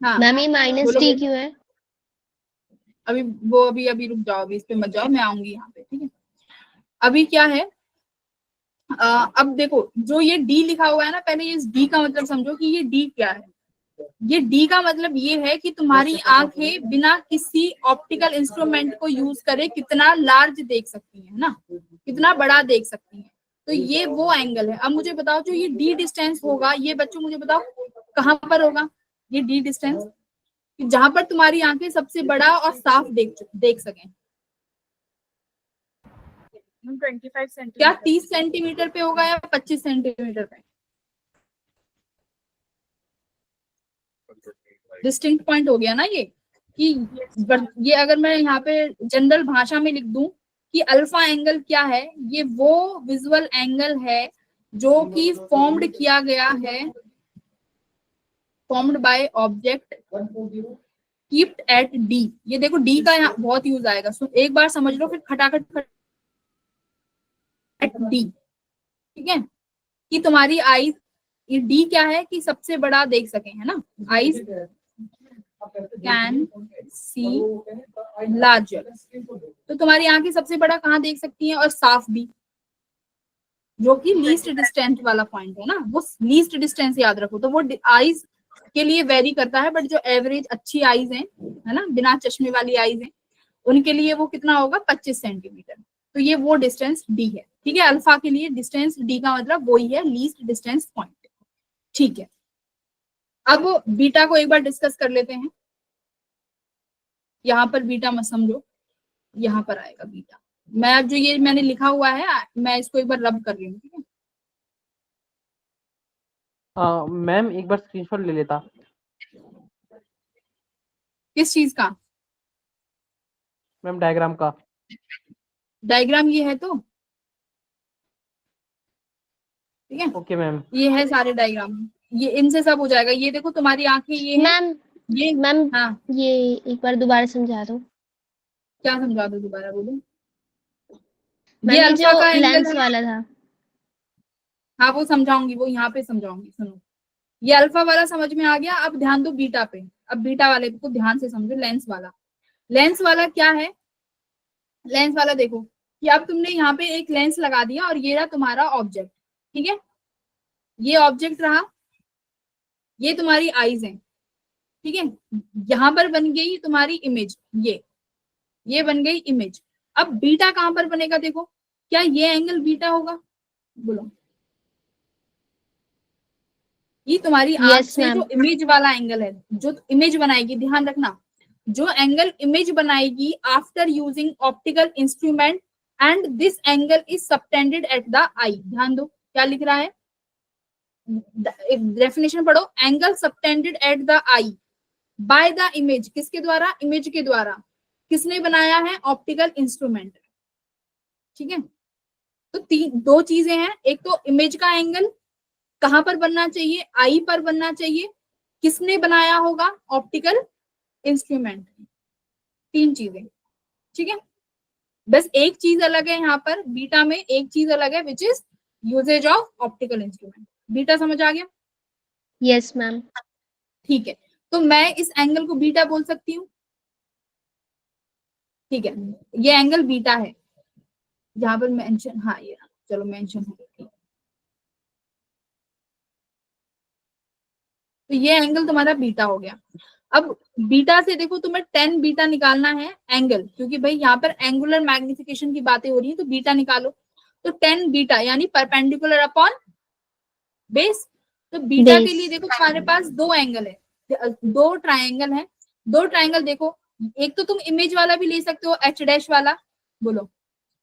हाँ मैम ये माइनस बोलो, टी बोलो. क्यों है? अभी रुक जाओ. अभी इस पे मत जाओ, मैं आऊंगी यहाँ पे. ठीक है. अभी क्या है अब देखो जो ये डी लिखा हुआ है ना, पहले इस डी का मतलब समझो कि ये डी क्या है. ये डी का मतलब ये है कि तुम्हारी आंखें बिना किसी ऑप्टिकल इंस्ट्रूमेंट को यूज करे कितना लार्ज देख सकती है ना, कितना बड़ा देख सकती है. तो ये वो एंगल है. अब मुझे बताओ जो ये डी डिस्टेंस होगा ये बच्चों मुझे बताओ कहाँ पर होगा ये डी डिस्टेंस, जहां पर तुम्हारी आंखें सबसे बड़ा और साफ देख सकें. 25 सेंटीमीटर. क्या 30 सेंटीमीटर पे होगा या 25 सेंटीमीटर पे? डिस्टिंक्ट पॉइंट हो गया ना ये कि ये अगर मैं यहाँ पे जनरल भाषा में लिख दूं कि अल्फा एंगल क्या है, ये वो विजुअल एंगल है जो कि फॉर्म्ड किया गया है, formed by object keeped at D. ये देखो डी का यहाँ बहुत यूज आएगा. एक बार समझ लो फिर खटाखट एट डी. ठीक है. कि तुम्हारी आईज, ये डी क्या है कि सबसे बड़ा देख सके, है ना. Eyes can see larger. तो तुम्हारी आंखें सबसे बड़ा कहाँ देख सकती हैं और साफ भी, जो कि लीस्ट डिस्टेंस वाला पॉइंट है ना. वो लीस्ट डिस्टेंस याद रखो. तो वो आईज के लिए वेरी करता है बट जो एवरेज अच्छी आईज है ना, बिना चश्मे वाली आईज है उनके लिए वो कितना होगा 25 सेंटीमीटर। तो ये वो डिस्टेंस डी है, ठीक है। अल्फा के लिए डिस्टेंस डी का मतलब वही है, लीस्ट डिस्टेंस पॉइंट, ठीक है। अब बीटा को एक बार डिस्कस कर लेते हैं। यहाँ पर बीटा मत समझो, यहाँ पर आएगा बीटा। मैं अब जो ये मैंने लिखा हुआ है मैं इसको एक बार रब कर रही हूँ, ठीक है। मैम एक बार स्क्रीनशॉट ले लेता। किस चीज का? मैम डायग्राम का। डायग्राम ये है तो ठीक है, ओके मैम। ये है सारे डायग्राम, ये इनसे सब हो जाएगा। ये देखो तुम्हारी आंखें ये है, मैम ये मैम हाँ ये एक बार दोबारा समझा दो। क्या समझा दो दोबारा, बोलो। मैम ये ये अल्फा जो का एंगल लेंस है, वाला था। हाँ वो समझाऊंगी, वो यहाँ पे समझाऊंगी। सुनो, ये अल्फा वाला समझ में आ गया। अब ध्यान दो बीटा पे। अब बीटा वाले को ध्यान से समझो। लेंस वाला, लेंस वाला क्या है? लेंस वाला देखो कि अब तुमने यहाँ पे एक लेंस लगा दिया और ये रहा तुम्हारा ऑब्जेक्ट, ठीक है। ये ऑब्जेक्ट रहा, ये तुम्हारी आईज है, ठीक है। यहाँ पर बन गई तुम्हारी इमेज, ये बन गई इमेज। अब बीटा कहां पर बनेगा देखो, क्या ये एंगल बीटा होगा? बोलो। ये तुम्हारी आंख यस से मैम। जो इमेज वाला एंगल है, जो इमेज बनाएगी, ध्यान रखना, जो एंगल इमेज बनाएगी after using optical instrument and this angle is subtended at the eye. ध्यान दो क्या लिख रहा है, डेफिनेशन पढ़ो। Angle subtended at the eye by the image, किसके द्वारा? इमेज के द्वारा। किसने बनाया है? ऑप्टिकल इंस्ट्रूमेंट, ठीक है। तो दो चीजें हैं, एक तो इमेज का एंगल कहां पर बनना चाहिए? आई पर बनना चाहिए। किसने बनाया होगा? Optical instrument. तीन चीजें, ठीक है। बस एक चीज अलग है यहाँ पर बीटा में, एक चीज अलग है which is usage of optical instrument. Beta समझ आ गया? Yes ma'am. ठीक है, तो मैं इस एंगल को बीटा बोल सकती हूँ, ठीक है। ये एंगल बीटा है, जहां पर मेंशन, हाँ ये चलो मेंशन हो गया। तो ये एंगल तुम्हारा बीटा हो गया। अब बीटा से देखो तुम्हें 10 बीटा निकालना है एंगल, क्योंकि भाई यहाँ पर एंगुलर मैग्निफिकेशन की बातें हो रही है, तो बीटा निकालो। तो 10 बीटा यानी परपेंडिकुलर अपॉन बेस। तो बीटा के लिए देखो तुम्हारे पास दो एंगल है, दो ट्रायंगल है। दो ट्रायंगल देखो, एक तो तुम इमेज वाला भी ले सकते हो, एच डैश वाला। बोलो,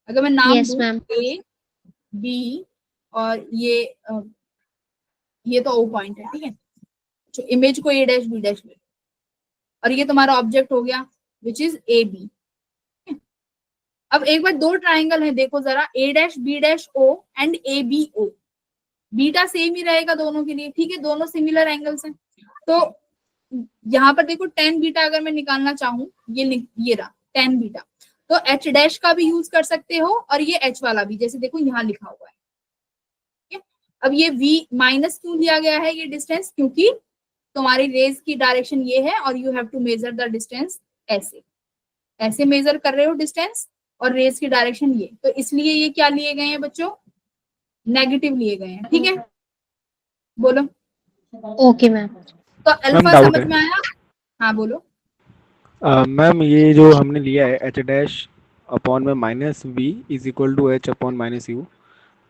अगर मैं नाम Yes, दूं ma'am. ए बी और ये तो ओ पॉइंट है, ठीक है। तो इमेज को ए डैश बी डैश ले, और ये तुम्हारा ऑब्जेक्ट हो गया विच इज ए बी। अब एक बार दो ट्राइंगल है, देखो जरा, A dash B dash O and A B O. Beta same ही रहेगा दोनों के लिए, ठीक है, दोनों सिमिलर एंगल्स हैं। तो यहाँ पर देखो 10 बीटा अगर मैं निकालना चाहूँ, ये रहा 10 बीटा, तो एच डैश का भी यूज कर सकते हो और ये एच वाला भी, जैसे देखो यहाँ लिखा हुआ है, ठीक है। अब ये v माइनस क्यों लिया गया है ये डिस्टेंस? क्योंकि तुम्हारी रेज की डायरेक्शन ये है और you have to measure the distance ऐसे, ऐसे मेजर कर रहे हो डिस्टेंस और रेज की डायरेक्शन ये, तो इसलिए ये क्या लिए गए हैं बच्चों? नेगेटिव लिए गए हैं, ठीक है। बोलो। Okay ma'am. तो अल्फा डाउट समझ है। में आया? हाँ बोलो। मैम ये जो हमने लिया है एच डैश अपॉन में minus V is equal to H upon minus U,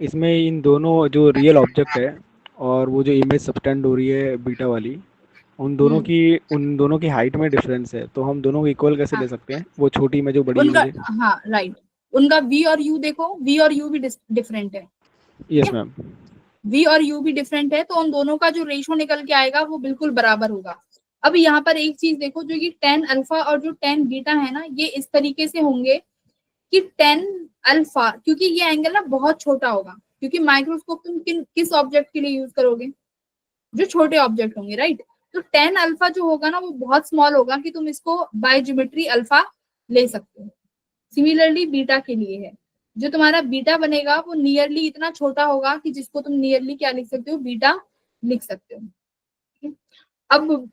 इसमें इन दोनों जो रियल ऑब्जेक्ट है और वो जो इमेज सबटेंड हो रही है बीटा वाली, उन दोनों की हाइट में डिफरेंस है, तो हम दोनों को इक्वल कैसे ले सकते हैं? वो छोटी में जो बड़ी उनका, इमेज है। हाँ राइट, उनका v और u देखो, v और u भी डिफरेंट है। Yes ma'am. v और u भी डिफरेंट है, तो उन दोनों का जो रेशो निकल के आएगा वो बिल्कुल बराबर होगा। अब यहाँ पर एक चीज देखो, जो ये 10 अल्फा और जो 10 बीटा है ना, ये इस तरीके से होंगे कि 10 अल्फा, क्योंकि ये एंगल ना बहुत छोटा होगा, क्योंकि माइक्रोस्कोप तुम किस ऑब्जेक्ट के लिए यूज करोगे? जो छोटे ऑब्जेक्ट होंगे, राइट। तो 10 अल्फा जो होगा ना वो बहुत स्मॉल होगा कि तुम इसको बाय ज्योमेट्री अल्फा ले सकते हो। सिमिलरली बीटा के लिए है, जो तुम्हारा बीटा बनेगा वो नियरली इतना छोटा होगा कि जिसको तुम नियरली क्या लिख सकते हो? बीटा लिख सकते हो। अब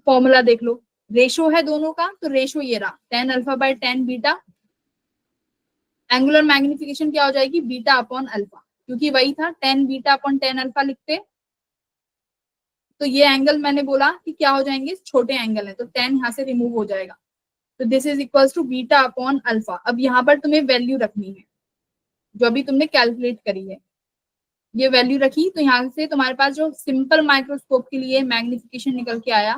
फॉर्मूला देख लो, रेशो है दोनों का, तो रेशो ये रहा 10 alpha by 10 beta. Angular magnification क्या हो जाएगी? बीटा अपॉन अल्फा, क्योंकि वही था 10 बीटा अपॉन 10 अल्फा लिखते, तो ये एंगल मैंने बोला कि क्या हो जाएंगे? छोटे एंगल है, तो 10 यहाँ से रिमूव हो जाएगा, तो this is equals to beta upon alpha. अब यहाँ पर तुम्हें वैल्यू रखनी है जो अभी तुमने कैलकुलेट करी है, ये वैल्यू रखी तो यहाँ से तुम्हारे पास जो सिंपल माइक्रोस्कोप के लिए मैग्निफिकेशन निकल के आया,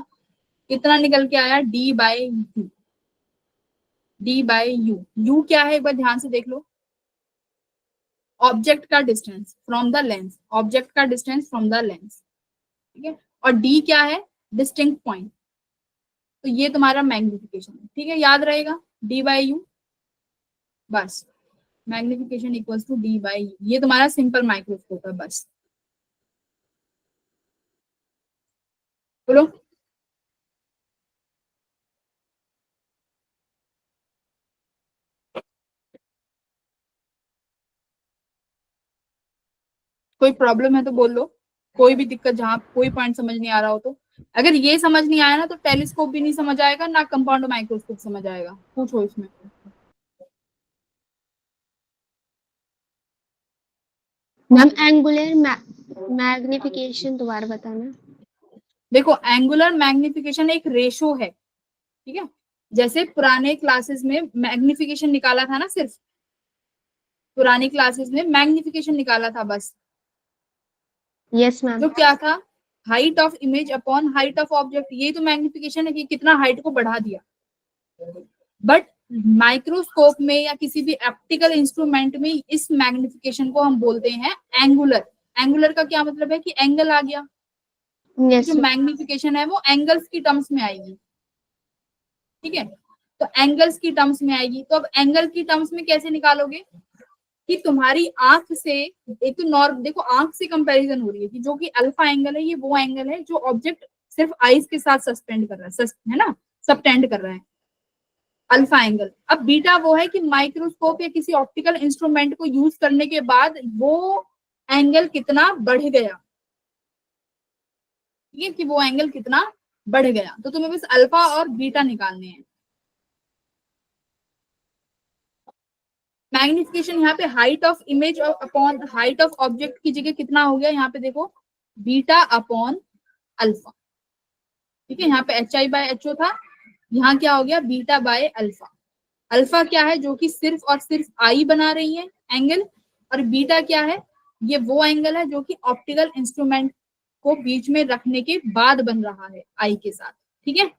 कितना निकल के आया, D by U. D by U, U क्या है एक बार ध्यान से देख लो, ऑब्जेक्ट का distance from the lens, object का डिस्टेंस फ्रॉम द लेंस, ठीक है। और डी क्या है, डिस्टिंक्ट पॉइंट, तो ये तुम्हारा मैग्निफिकेशन है, ठीक है, याद रहेगा डी बाय यू, बस magnification equals to D by U, ये तुम्हारा सिंपल माइक्रोस्कोप है बस। बोलो कोई प्रॉब्लम है तो बोल लो, कोई भी दिक्कत, जहां कोई पॉइंट समझ नहीं आ रहा हो तो। अगर ये समझ नहीं आया ना तो टेलीस्कोप भी नहीं समझ आएगा ना कंपाउंड माइक्रोस्कोप समझ आएगा, पूछो इसमें। मैम एंगुलर मैग्निफिकेशन दोबारा बताना। देखो एंगुलर मैग्निफिकेशन एक रेशो है, ठीक है। जैसे पुराने क्लासेस में मैग्निफिकेशन निकाला था ना, सिर्फ पुरानी क्लासेस में मैग्निफिकेशन निकाला था बस, यस मैम। जो क्या था, height of image upon height of object, ये तो मैग्निफिकेशन है कि कितना हाइट को बढ़ा दिया। बट माइक्रोस्कोप में या किसी भी ऑप्टिकल इंस्ट्रूमेंट में इस मैग्निफिकेशन को हम बोलते हैं एंगुलर। एंगुलर का क्या मतलब है कि एंगल आ गया, यस जो मैग्निफिकेशन है वो एंगल्स की टर्म्स में आएगी, ठीक है। तो एंगल्स की टर्म्स में आएगी, तो अब एंगल की टर्म्स में कैसे निकालोगे कि तुम्हारी आंख से, एक तो नॉर्म देखो आंख से कंपैरिजन हो रही है कि जो कि अल्फा एंगल है, ये वो एंगल है जो ऑब्जेक्ट सिर्फ आईज के साथ सस्पेंड कर रहा है ना, सबटेंड कर रहा है, अल्फा एंगल। अब बीटा वो है कि माइक्रोस्कोप या किसी ऑप्टिकल इंस्ट्रूमेंट को यूज करने के बाद वो एंगल कितना बढ़ गया, ठीक है, कि वो एंगल कितना बढ़ गया। तो तुम्हें बस अल्फा और बीटा निकालने हैं। मैग्निफिकेशन यहाँ पे height of image upon height of object की जगह कितना हो गया, यहाँ पे देखो बीटा अपॉन अल्फा, ठीक है। यहाँ पे H I by H O था, यहाँ क्या हो गया, बीटा बाय अल्फा। अल्फा क्या है, जो कि सिर्फ और सिर्फ आई बना रही है एंगल, और बीटा क्या है, ये वो एंगल है जो कि ऑप्टिकल इंस्ट्रूमेंट को बीच में रखने के बाद बन रहा है आई के साथ, ठीक है।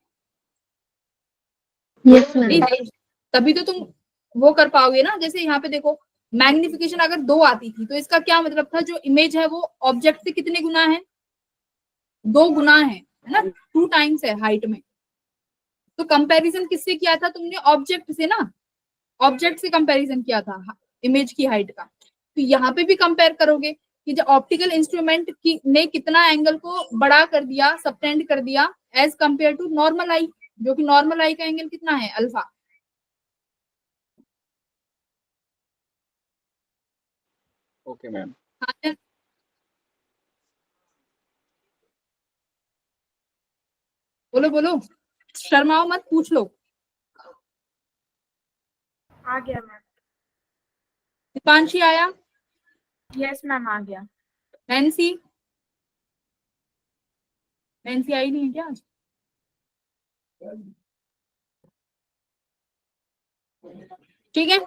Yes ma'am. तभी तो तुम वो कर पाओगे ना। जैसे यहाँ पे देखो मैग्निफिकेशन अगर 2 आती थी तो इसका क्या मतलब था, जो इमेज है वो ऑब्जेक्ट से कितने गुना है, 2 गुना है ना, 2 टाइम्स है हाइट में। तो कंपैरिजन किससे किया था तुमने, ऑब्जेक्ट से ना, ऑब्जेक्ट से कंपैरिजन किया था इमेज की हाइट का। तो यहाँ पे भी कंपेयर करोगे कि जो ऑप्टिकल इंस्ट्रूमेंट की ने कितना एंगल को बड़ा कर दिया, सबटेंड कर दिया एज कंपेयर टू नॉर्मल आई, जो कि नॉर्मल आई का एंगल कितना है, अल्फा। Okay ma'am. बोलो बोलो, शर्माओ मत, पूछ लो। आ गया मैम। दीपांशी आया, यस मैम आ गया। नैन्सी, नैन्सी आई नहीं है क्या आज? ठीक है,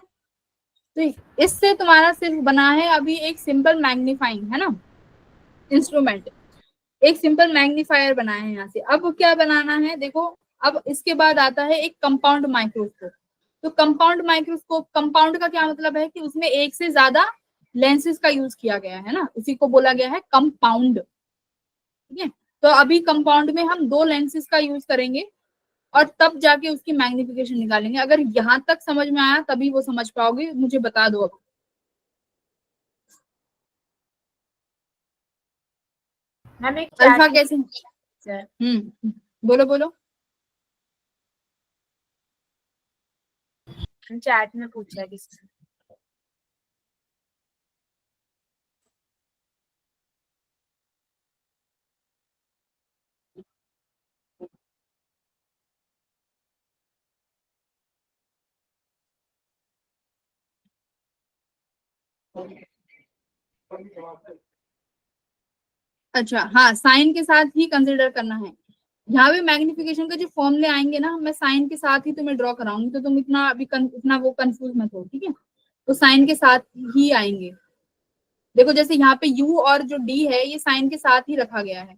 तो इससे तुम्हारा सिर्फ बना है अभी एक सिंपल मैग्नीफाइंग, है ना, इंस्ट्रूमेंट, एक सिंपल मैग्नीफायर बना है यहाँ से। अब क्या बनाना है देखो, अब इसके बाद आता है एक कंपाउंड माइक्रोस्कोप। तो कंपाउंड माइक्रोस्कोप, कंपाउंड का क्या मतलब है कि उसमें एक से ज्यादा लेंसेज का यूज किया गया है ना, उसी को बोला गया है कंपाउंड, ठीक है। तो अभी कंपाउंड में हम 2 लेंसेज का यूज करेंगे और तब जाके उसकी मैग्निफिकेशन निकालेंगे। अगर यहाँ तक समझ में आया तभी वो समझ पाओगे, मुझे बता दो अब। मैम एक अल्फा चैट कैसे, बोलो बोलो। में पूछा है किसी ने। अच्छा हाँ, साइन के साथ ही कंसिडर करना है। यहाँ पे मैग्निफिकेशन का जो फॉर्मूले आएंगे ना, मैं साइन के साथ ही तुम्हें ड्रॉ कराऊंगी, तो तुम इतना अभी इतना वो कंफ्यूज मत हो, ठीक है। तो साइन के साथ ही आएंगे। देखो जैसे यहाँ पे u और जो d है ये साइन के साथ ही रखा गया है।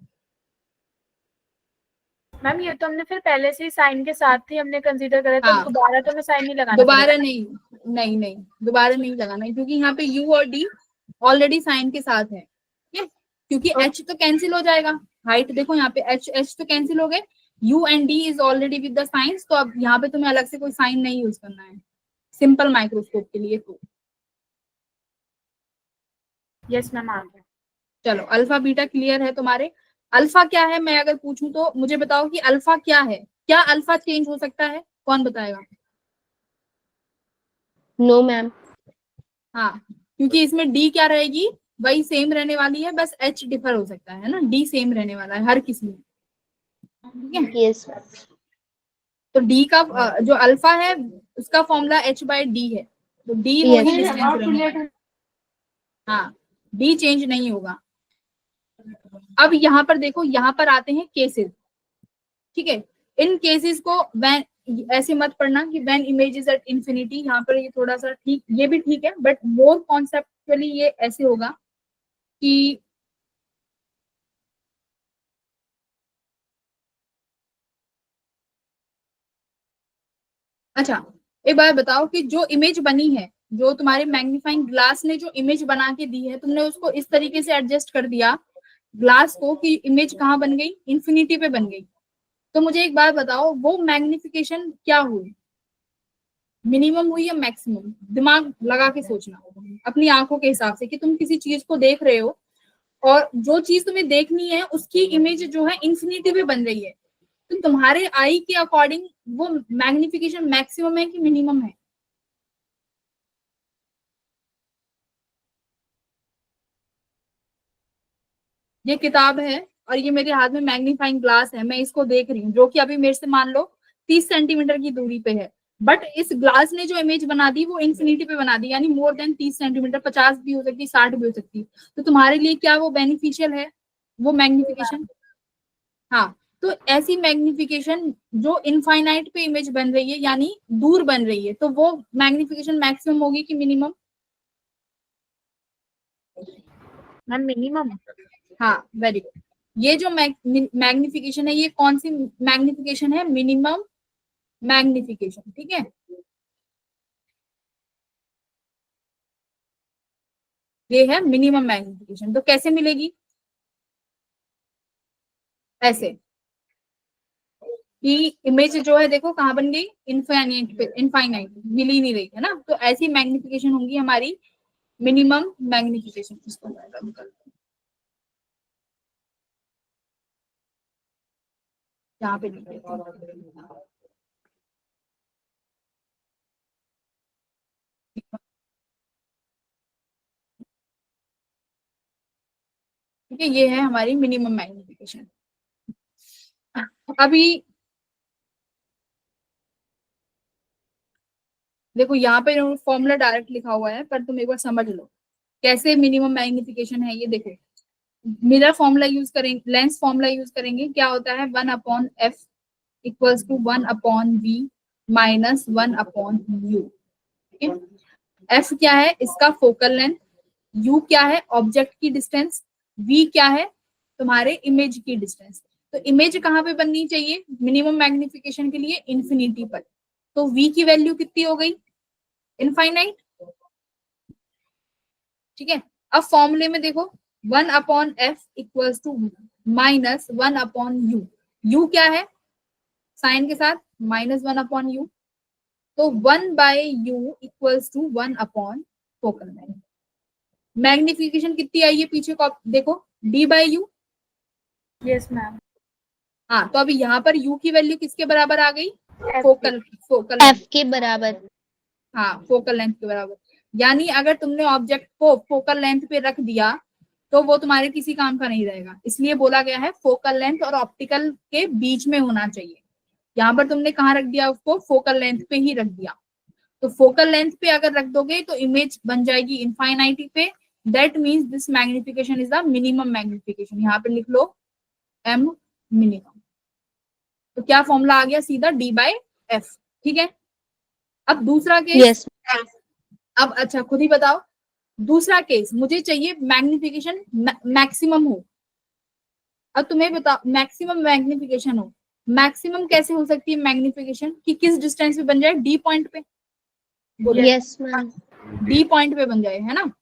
मैम ये तो हमने फिर पहले से ही साइन के साथ ही हमने कंसीडर करा था, हाँ। दोबारा तो हमें साइन नहीं लगाना दोबारा पड़ेगा। नहीं, नहीं नहीं दोबारा नहीं लगाना है, क्योंकि यहाँ पे u और d ऑलरेडी साइन के साथ है, ठीक है। क्योंकि h तो कैंसिल हो जाएगा, हाइट देखो यहाँ पे h तो कैंसिल हो गए, u and d is already with the science, तो अब यहाँ पे तुम्हें अलग से कोई साइन नहीं यूज करना है सिंपल माइक्रोस्कोप के लिए। तो यस मैम आ गया। चलो अल्फा बीटा क्लियर है तुम्हारे। अल्फा क्या है, मैं अगर पूछूं तो मुझे बताओ कि अल्फा क्या है, क्या अल्फा चेंज हो सकता है, कौन बताएगा? No ma'am. हाँ, क्योंकि इसमें डी क्या रहेगी, वही सेम रहने वाली है, बस एच डिफर हो सकता है ना, डी सेम रहने वाला है हर किसी में, ठीक है। Yes ma'am. तो डी का जो अल्फा है उसका फॉर्मूला h/d है, तो डी Yes. वही डिस्टेंस रहेगा। हाँ, डी चेंज नहीं होगा। अब यहाँ पर देखो, यहाँ पर आते हैं केसेस, ठीक है। इन केसेस को व्हेन ऐसे मत पढ़ना कि when image is at infinity, यहाँ पर ये थोड़ा सा ठीक, ये भी ठीक है, बट मोर कॉन्सेप्चुअली ये ऐसे होगा कि अच्छा एक बात बताओ कि जो इमेज बनी है, जो तुम्हारे मैग्नीफाइंग ग्लास ने जो इमेज बना के दी है, तुमने उसको इस तरीके से एडजस्ट कर दिया ग्लास को कि इमेज कहाँ बन गई, इंफिनिटी पे बन गई। तो मुझे एक बात बताओ, वो मैग्निफिकेशन क्या हुई, मिनिमम हुई या मैक्सिमम? दिमाग लगा के सोचना अपनी आंखों के हिसाब से कि तुम किसी चीज को देख रहे हो और जो चीज तुम्हें देखनी है उसकी इमेज जो है इंफिनिटी पे बन रही है, तो तुम्हारे आई के अकॉर्डिंग वो मैग्निफिकेशन मैक्सिमम है कि मिनिमम है? ये किताब है और ये मेरे हाथ में मैग्नीफाइंग ग्लास है, मैं इसको देख रही हूँ, जो कि अभी मेरे से मान लो 30 सेंटीमीटर की दूरी पे है, बट इस ग्लास ने जो इमेज बना दी वो इंफिनिटी पे बना दी, यानी मोर देन 30 सेंटीमीटर, 50 भी हो सकती, 60 भी हो सकती। तो तुम्हारे लिए क्या वो बेनिफिशियल है, वो मैग्निफिकेशन? हाँ, तो ऐसी मैग्निफिकेशन जो इनफाइनाइट पे इमेज बन रही है, यानी दूर बन रही है, तो वो मैग्निफिकेशन मैक्सिमम होगी कि मिनिमम? Ma'am minimum. हाँ, वेरी गुड। ये जो मैग्निफिकेशन है, ये कौन सी मैग्निफिकेशन है? मिनिमम मैग्निफिकेशन, ठीक है। ये है मिनिमम मैग्निफिकेशन। तो कैसे मिलेगी? ऐसे कि इमेज जो है देखो कहाँ बन गई, इनफाइनाइट पे, इनफाइनाइट मिल ही नहीं रही है ना, तो ऐसी मैग्निफिकेशन होंगी हमारी मिनिमम मैग्निफिकेशन। इसको मैं रन कर दूं। यहाँ पे लिख देती हूँ। ठीक है, ये है हमारी मिनिमम मैग्निफिकेशन। अभी देखो यहाँ पे फॉर्मूला डायरेक्ट लिखा हुआ है, पर तुम एक बार समझ लो कैसे मिनिमम मैग्निफिकेशन है ये। देखो मिरर फॉर्मूला यूज करेंगे, लेंस फॉर्मूला यूज करेंगे, क्या होता है 1/f equals to 1/v minus 1/u, ठीक है। f क्या है, इसका फोकल लेंथ, u क्या है, ऑब्जेक्ट की डिस्टेंस, v क्या है, तुम्हारे इमेज की डिस्टेंस। तो इमेज कहाँ पे बननी चाहिए मिनिमम मैग्निफिकेशन के लिए? इंफिनिटी पर। तो v की वैल्यू कितनी हो गई? इनफाइनाइट, ठीक है। अब फॉर्मूले में देखो 1/f equals to minus 1/u, u क्या है, साइन के साथ माइनस 1/u, तो 1/u इक्वल्स टू 1/फोकल लेंथ। मैग्निफिकेशन कितनी आई है पीछे को देखो, d/u। Yes ma'am. हाँ, तो अभी यहाँ पर u की वैल्यू किसके बराबर आ गई? फोकल एफ के बराबर। हाँ, फोकल लेंथ के बराबर। यानी अगर तुमने ऑब्जेक्ट को फोकल लेंथ पे रख दिया तो वो तुम्हारे किसी काम का नहीं रहेगा, इसलिए बोला गया है फोकल लेंथ और ऑप्टिकल के बीच में होना चाहिए। यहाँ पर तुमने कहाँ रख दिया उसको? फोकल लेंथ पे ही रख दिया। तो फोकल लेंथ पे अगर रख दोगे तो इमेज बन जाएगी इनफाइनाइटी पे, that means this magnification is the minimum magnification. यहाँ पे लिख लो m मिनिमम, तो क्या फॉर्मूला आ गया सीधा d/f। ठीक है, अब दूसरा केस। यस अब अच्छा खुद ही बताओ, दूसरा केस मुझे चाहिए मैग्निफिकेशन मैक्सिमम हो। अब तुम्हें बताओ मैक्सिमम मैग्निफिकेशन हो, मैक्सिमम कैसे हो सकती है मैग्निफिकेशन कि किस डिस्टेंस पे बन जाए, डी पॉइंट पे, यस मैम डी पॉइंट पे बन जाए, है ना।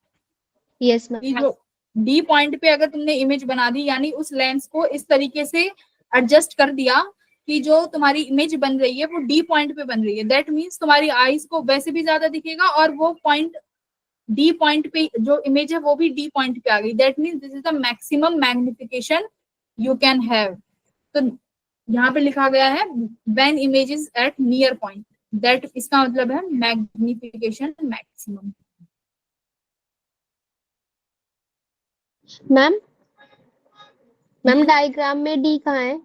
यस मैम कि जो डी पॉइंट पे अगर तुमने इमेज बना दी, यानी उस लेंस को इस तरीके से एडजस्ट कर दिया कि जो तुम्हारी इमेज बन रही है वो डी पॉइंट पे बन रही है, दैट मीन्स तुम्हारी आईज को वैसे भी ज्यादा दिखेगा और वो पॉइंट डी पॉइंट पे जो इमेज है वो भी डी पॉइंट पे आ गई, that means this is the maximum magnification you can have. तो यहाँ पे लिखा गया है when image is at near point, that इसका मतलब है magnification maximum. Ma'am ma'am diagram में डी कहाँ है?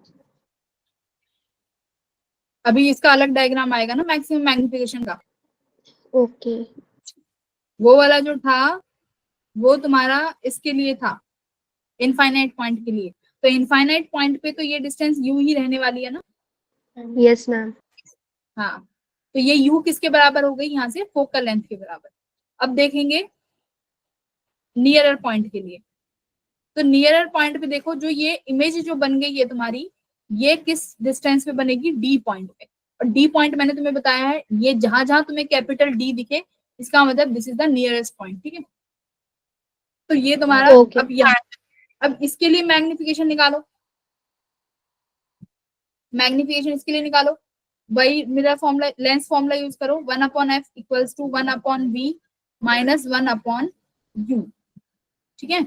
अभी इसका अलग डायग्राम आएगा ना मैक्सिमम मैग्निफिकेशन का। ओके वो वाला जो था वो तुम्हारा इसके लिए था, इनफाइनाइट पॉइंट के लिए। तो इनफाइनाइट पॉइंट पे तो ये डिस्टेंस यू ही रहने वाली है ना। यस मैम हाँ, तो ये यू किसके बराबर हो गई, यहाँ से फोकल लेंथ के बराबर। अब देखेंगे नियरर पॉइंट के लिए। तो नियरर पॉइंट पे देखो, जो ये इमेज जो बन गई है तुम्हारी, ये किस डिस्टेंस पे बनेगी, डी पॉइंट पे। और डी पॉइंट मैंने तुम्हें बताया है, ये जहां जहां तुम्हें कैपिटल डी दिखे इसका मतलब this is the nearest point. ठीक है, तो ये तुम्हारा Okay. अब यहाँ, अब इसके लिए मैग्निफिकेशन निकालो, मैग्निफिकेशन इसके लिए निकालो, वही mirror formula lens formula use करो, 1/f equals to 1/v minus 1/u। ठीक है,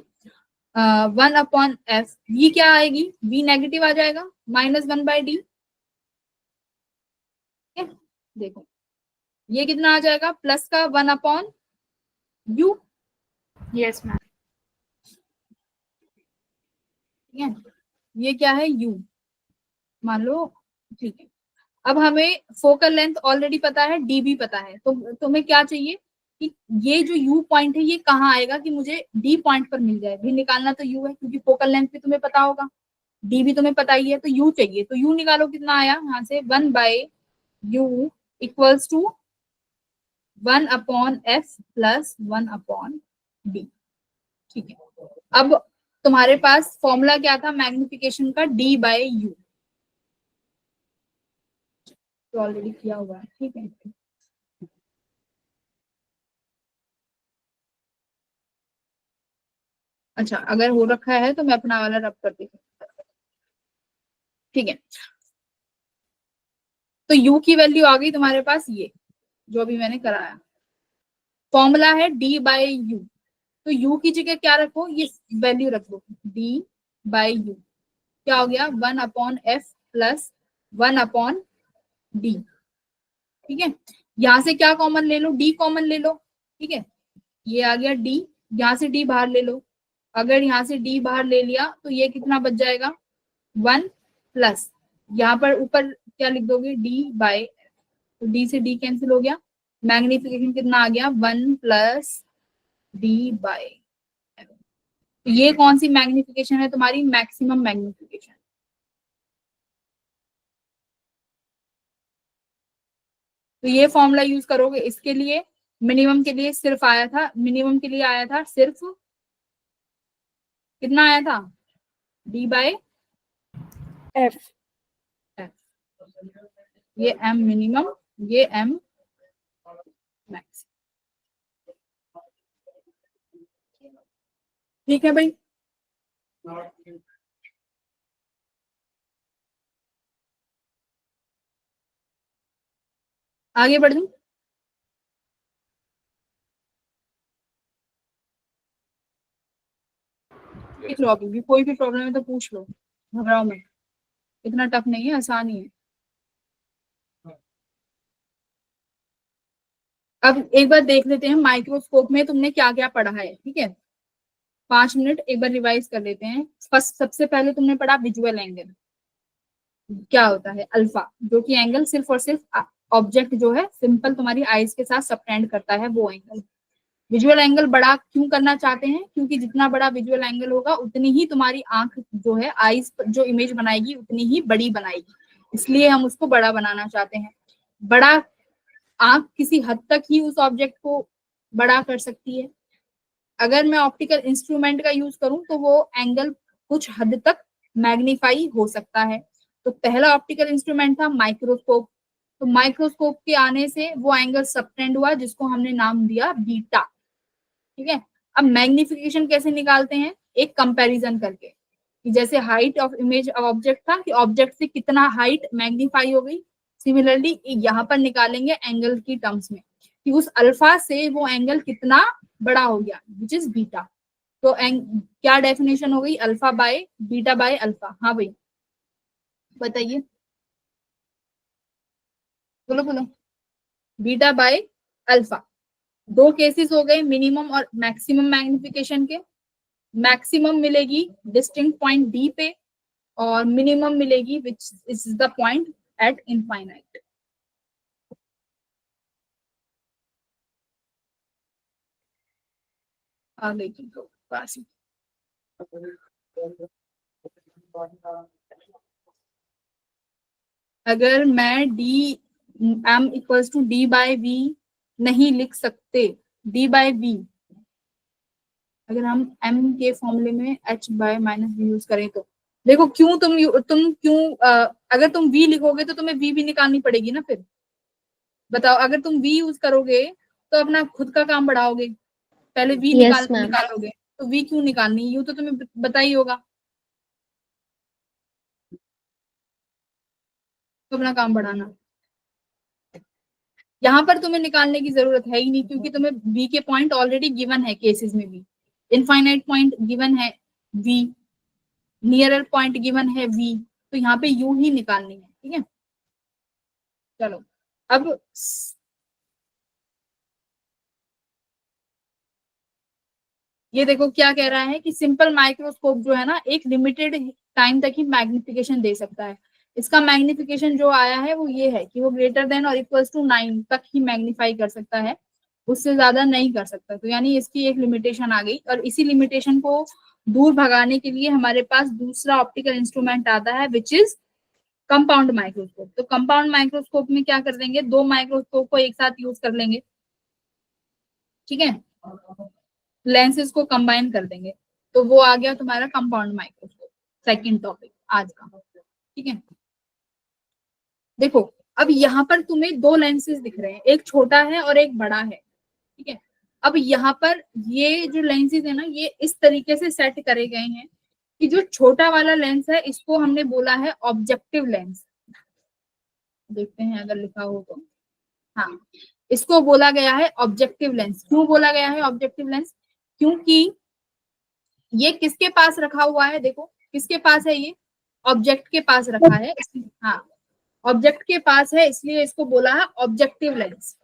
1/f, v क्या आएगी, v नेगेटिव आ जाएगा, -1/d। देखो ये कितना आ जाएगा, प्लस का 1/u। Yes ma'am. ठीक है, ये क्या है u मान लो। ठीक है, अब हमें फोकल लेंथ ऑलरेडी पता है, डी भी पता है, तो तुम्हें क्या चाहिए कि ये जो यू पॉइंट है ये कहाँ आएगा कि मुझे डी पॉइंट पर मिल जाए। भी निकालना तो यू है क्योंकि फोकल लेंथ भी तुम्हें पता होगा, डी भी तुम्हें पता ही है, तो यू चाहिए। तो यू निकालो, कितना आया यहाँ से 1/u equals to 1/f plus 1/d। ठीक है, अब तुम्हारे पास फॉर्मूला क्या था मैग्निफिकेशन का, d/u, तो ऑलरेडी किया हुआ है। ठीक है, अच्छा अगर हो रखा है तो मैं अपना वाला रब कर देती हूँ। ठीक है, तो u की वैल्यू आ गई तुम्हारे पास, ये जो अभी मैंने कराया फॉर्मूला है d/u। तो u की जगह क्या रखो, ये वैल्यू रख दो, d/u क्या हो गया, 1/f प्लस 1/d। ठीक है, यहाँ से क्या कॉमन ले लो, d कॉमन ले लो। ठीक है, ये आ गया d, यहाँ से d बाहर ले लो, अगर यहाँ से d बाहर ले लिया तो ये कितना बच जाएगा, 1 प्लस यहाँ पर ऊपर क्या लिख दोगे, d/f, तो d से d कैंसिल हो गया, मैग्निफिकेशन कितना आ गया, 1 प्लस d/f। तो ये कौन सी मैग्निफिकेशन है तुम्हारी, मैक्सिमम मैग्निफिकेशन। तो ये फॉर्मूला यूज करोगे इसके लिए। मिनिमम के लिए सिर्फ आया था, मिनिमम के लिए आया था सिर्फ कितना आया था, d/f, ये m मिनिमम, ये m मैक्स। ठीक है भाई, आगे बढ़ दूं। देख लो, अभी भी कोई भी प्रॉब्लम है तो पूछ लो, घबराओ मत, इतना टफ नहीं है, आसान ही है। अब एक बार देख लेते हैं माइक्रोस्कोप में तुमने क्या क्या पढ़ा है। ठीक है, 5 मिनट एक बार रिवाइज कर लेते हैं। फर्स्ट सबसे पहले तुमने पढ़ा विजुअल एंगल क्या होता है, अल्फा, जो कि एंगल सिर्फ और सिर्फ ऑब्जेक्ट जो है सिंपल तुम्हारी आईज के साथ सबटेंड करता है, वो एंगल। विजुअल एंगल बड़ा क्यों करना चाहते हैं, क्योंकि जितना बड़ा विजुअल एंगल होगा उतनी ही तुम्हारी आंख जो है, आईज जो इमेज बनाएगी उतनी ही बड़ी बनाएगी। इसलिए हम उसको बड़ा बनाना चाहते हैं। बड़ा आंख किसी हद तक ही उस ऑब्जेक्ट को बड़ा कर सकती है। अगर मैं ऑप्टिकल इंस्ट्रूमेंट का यूज करूं तो वो एंगल कुछ हद तक मैग्नीफाई हो सकता है। तो पहला ऑप्टिकल इंस्ट्रूमेंट था माइक्रोस्कोप। तो माइक्रोस्कोप के आने से वो एंगल सबटेंड हुआ जिसको हमने नाम दिया बीटा। ठीक है, अब मैग्निफिकेशन कैसे निकालते हैं? एक कंपैरिजन करके, कि जैसे height of image of object था कि ऑब्जेक्ट से कितना हाइट मैग्नीफाई हो गई, सिमिलरली यहाँ पर निकालेंगे एंगल की टर्म्स में कि उस अल्फा से वो एंगल कितना बड़ा हो गया, विच इज बीटा। तो क्या डेफिनेशन हो गई? Alpha by beta by alpha. हाँ भाई बताइए, बोलो बोलो। Beta by alpha. दो केसेस हो गए मिनिमम और मैक्सिमम मैग्निफिकेशन के। मैक्सिमम मिलेगी डिस्टिंक्ट पॉइंट डी पे और मिनिमम मिलेगी which is the point at infinite. आगे की तो पास। अगर मैं D M equals to D by V नहीं लिख सकते, डी बाय वी अगर हम m के फॉर्मूले में h by minus V use करें तो देखो क्यों तुम क्यों अगर तुम v लिखोगे तो तुम्हें v भी निकालनी पड़ेगी ना। फिर बताओ, अगर तुम v यूज करोगे तो अपना खुद का काम बढ़ाओगे, पहले v Yes, ma'am. निकालोगे, तो v क्यों निकालनी? यूं तो तुम्हें पता ही होगा, तो अपना काम बढ़ाना। यहाँ पर तुम्हें निकालने की जरूरत है ही नहीं क्योंकि तुम्हें v के पॉइंट ऑलरेडी गिवन है केसेस में भी। इनफाइनाइट पॉइंट गिवन है v, नियरर पॉइंट गिवन है v, तो यहाँ पे u ही निकालनी है। ठीक है, चलो अब ये देखो क्या कह रहा है कि सिंपल माइक्रोस्कोप जो है ना एक लिमिटेड टाइम तक ही मैग्निफिकेशन दे सकता है। इसका मैग्निफिकेशन जो आया है वो ये है कि वो ग्रेटर देन और इक्वल्स टू 9 तक ही मैग्नीफाई कर सकता है, उससे ज्यादा नहीं कर सकता। तो यानी इसकी एक लिमिटेशन आ गई और इसी लिमिटेशन को दूर भगाने के लिए हमारे पास दूसरा ऑप्टिकल इंस्ट्रूमेंट आता है विच इज कंपाउंड माइक्रोस्कोप। तो कंपाउंड माइक्रोस्कोप में क्या कर देंगे, दो माइक्रोस्कोप को एक साथ यूज कर लेंगे। ठीक है, लेंसेज को कंबाइन कर देंगे, तो वो आ गया तुम्हारा कंपाउंड माइक्रोस्कोप, सेकंड टॉपिक आज का। ठीक है, देखो अब यहाँ पर तुम्हें दो लेंसेज दिख रहे हैं, एक छोटा है और एक बड़ा है। ठीक है, अब यहाँ पर ये जो लेंसेज है ना ये इस तरीके से सेट करे गए हैं कि जो छोटा वाला लेंस है इसको हमने बोला है ऑब्जेक्टिव लेंस। देखते हैं अगर लिखा हो तो, हाँ इसको बोला गया है ऑब्जेक्टिव लेंस। क्यों बोला गया है ऑब्जेक्टिव लेंस? क्योंकि ये किसके पास रखा हुआ है, देखो किसके पास है, ये ऑब्जेक्ट के पास रखा है। हाँ ऑब्जेक्ट के पास है इसलिए इसको बोला है ऑब्जेक्टिव लेंस।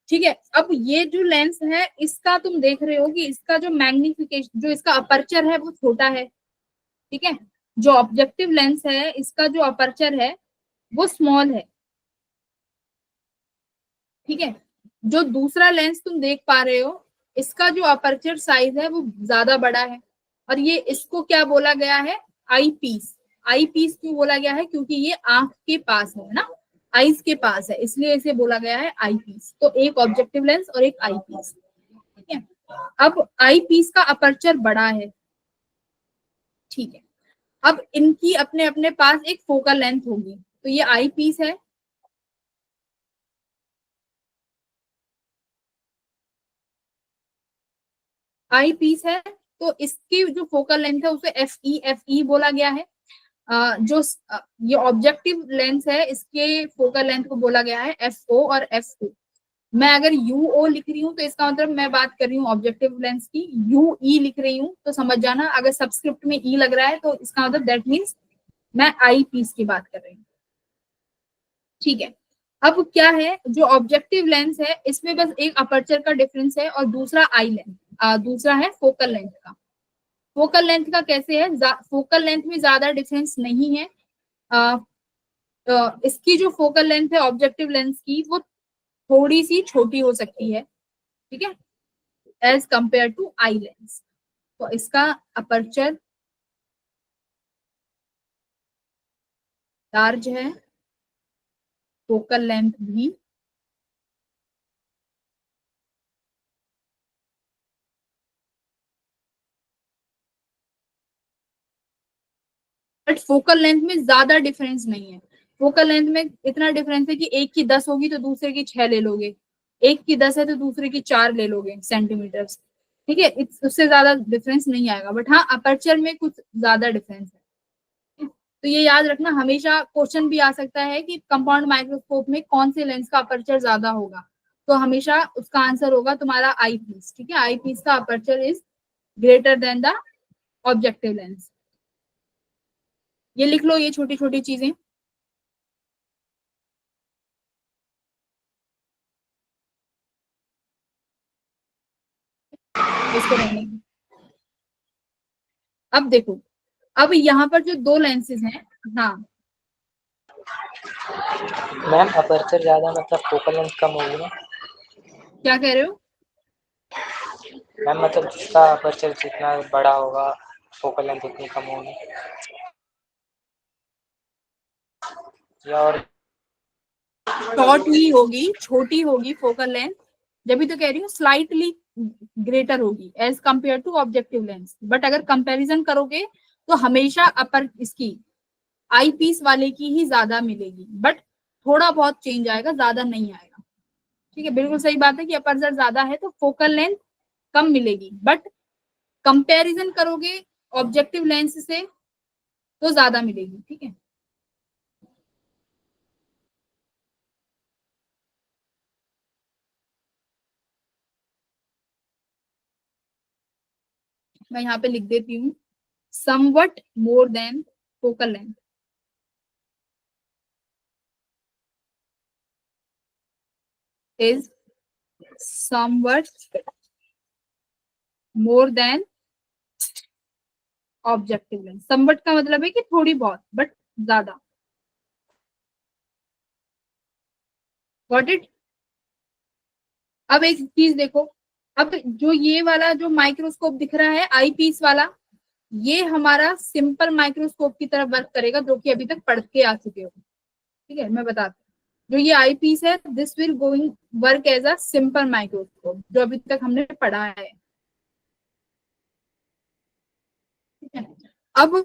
ठीक है, अब ये जो लेंस है इसका तुम देख रहे हो कि इसका जो मैग्निफिकेशन, जो इसका अपर्चर है वो छोटा है। ठीक है, जो ऑब्जेक्टिव लेंस है इसका जो अपर्चर है वो स्मॉल है। ठीक है, जो दूसरा लेंस तुम देख पा रहे हो इसका जो अपर्चर साइज है वो ज्यादा बड़ा है और ये इसको क्या बोला गया है, आई पीस। आई पीस क्यों बोला गया है? क्योंकि ये आंख के पास है ना, आईज के पास है, इसलिए इसे बोला गया है आई पीस। तो एक ऑब्जेक्टिव लेंस और एक आई पीस। ठीक है, अब आई पीस का अपर्चर बड़ा है। ठीक है, अब इनकी अपने अपने पास एक फोकल लेंथ होगी। तो ये आई पीस है, आई पीस है, तो इसकी जो फोकल लेंथ है उसे एफ ई बोला गया है। जो ये ऑब्जेक्टिव लेंस है इसके फोकल लेंथ को बोला गया है एफ ओ और एफ ओ। मैं अगर यू ओ लिख रही हूँ तो इसका मतलब मैं बात कर रही हूँ ऑब्जेक्टिव लेंस की। यू ई लिख रही हूँ तो समझ जाना, अगर सबस्क्रिप्ट में ई लग रहा है तो इसका मतलब दैट मीन्स मैं आई पीस की बात कर रही हूँ। ठीक है, अब क्या है, जो ऑब्जेक्टिव लेंस है इसमें बस एक अपर्चर का डिफरेंस है और दूसरा आई लेंथ, दूसरा है फोकल लेंथ का। फोकल लेंथ का कैसे है, फोकल लेंथ में ज्यादा डिफरेंस नहीं है। इसकी जो फोकल लेंथ है ऑब्जेक्टिव लेंस की वो थोड़ी सी छोटी हो सकती है। ठीक है, as compare to eye lens. तो इसका अपर्चर लार्ज है, फोकल लेंथ भी बट फोकल लेंथ में ज्यादा डिफरेंस नहीं है। फोकल लेंथ में इतना डिफरेंस है कि एक की 10 होगी तो दूसरे की 6 ले लोगे, एक की 10 है तो दूसरे की 4 ले लोगे सेंटीमीटर। ठीक है, उससे ज्यादा डिफरेंस नहीं आएगा, बट हाँ अपर्चर में कुछ ज्यादा डिफरेंस है। तो ये याद रखना, हमेशा क्वेश्चन भी आ सकता है कि कंपाउंड माइक्रोस्कोप में कौन से लेंस का अपर्चर ज्यादा होगा, तो हमेशा उसका आंसर होगा तुम्हारा आई पीस। ठीक है, आई पीस का aperture is greater than the objective lens. ये लिख लो, ये छोटी छोटी चीजें। इसको रहने दो। अब देखो, अब यहाँ पर जो दो लेंसेज हैं, हाँ मैम अपर्चर ज्यादा मतलब फोकल लेंथ कम होगी ना? क्या कह रहे हो? मैम मतलब जिसका अपर्चर जितना बड़ा होगा फोकल लेंथ उतनी कम होगी, या और शॉर्ट ही होगी, छोटी होगी फोकल लेंथ, जब भी तो कह रही हूँ स्लाइटली ग्रेटर होगी as compare to objective lens. But अगर कंपैरिजन करोगे तो हमेशा अपर इसकी आई पीस वाले की ही ज्यादा मिलेगी, बट थोड़ा बहुत चेंज आएगा, ज्यादा नहीं आएगा। ठीक है, बिल्कुल सही बात है कि अपर्चर ज्यादा है तो फोकल लेंथ कम मिलेगी, बट कंपैरिजन करोगे ऑब्जेक्टिव लेंस से तो ज्यादा मिलेगी। ठीक है, मैं यहाँ पे लिख देती हूँ, somewhat more than focal length is somewhat more than objective lens. Somewhat का मतलब है कि थोड़ी बहुत, बट ज्यादा। Got it? अब एक चीज देखो, अब जो ये वाला जो माइक्रोस्कोप दिख रहा है आई पीस वाला, ये हमारा सिंपल माइक्रोस्कोप की तरफ वर्क करेगा, जो कि अभी तक पढ़ के आ चुके हो। ठीक है, मैं बताती हूँ। जो ये आई पीस है, this will going work as a simple microscope, जो अभी तक हमने पढ़ा है। ठीक है, अब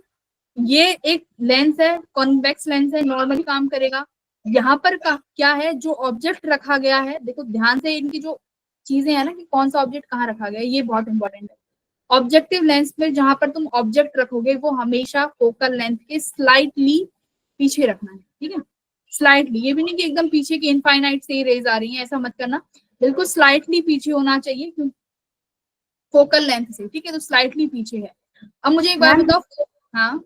ये एक लेंस है, कॉन्वेक्स लेंस है, नॉर्मली काम करेगा। यहाँ पर क्या है, जो ऑब्जेक्ट रखा गया है, देखो ध्यान से, इनकी जो चीजें है ना कि कौन सा ऑब्जेक्ट कहाँ रखा गया है, ये बहुत इंपॉर्टेंट है। ऑब्जेक्टिव लेंस में जहां पर तुम ऑब्जेक्ट रखोगे वो हमेशा फोकल लेंथ के स्लाइटली पीछे रखना है। ठीक है, स्लाइटली, ये भी नहीं कि एकदम पीछे की इनफाइनाइट से ही रेज आ रही है, ऐसा मत करना, बिल्कुल स्लाइटली पीछे होना चाहिए फोकल लेंथ से। ठीक है, तो स्लाइटली पीछे है। अब मुझे एक बात बताओ, हाँ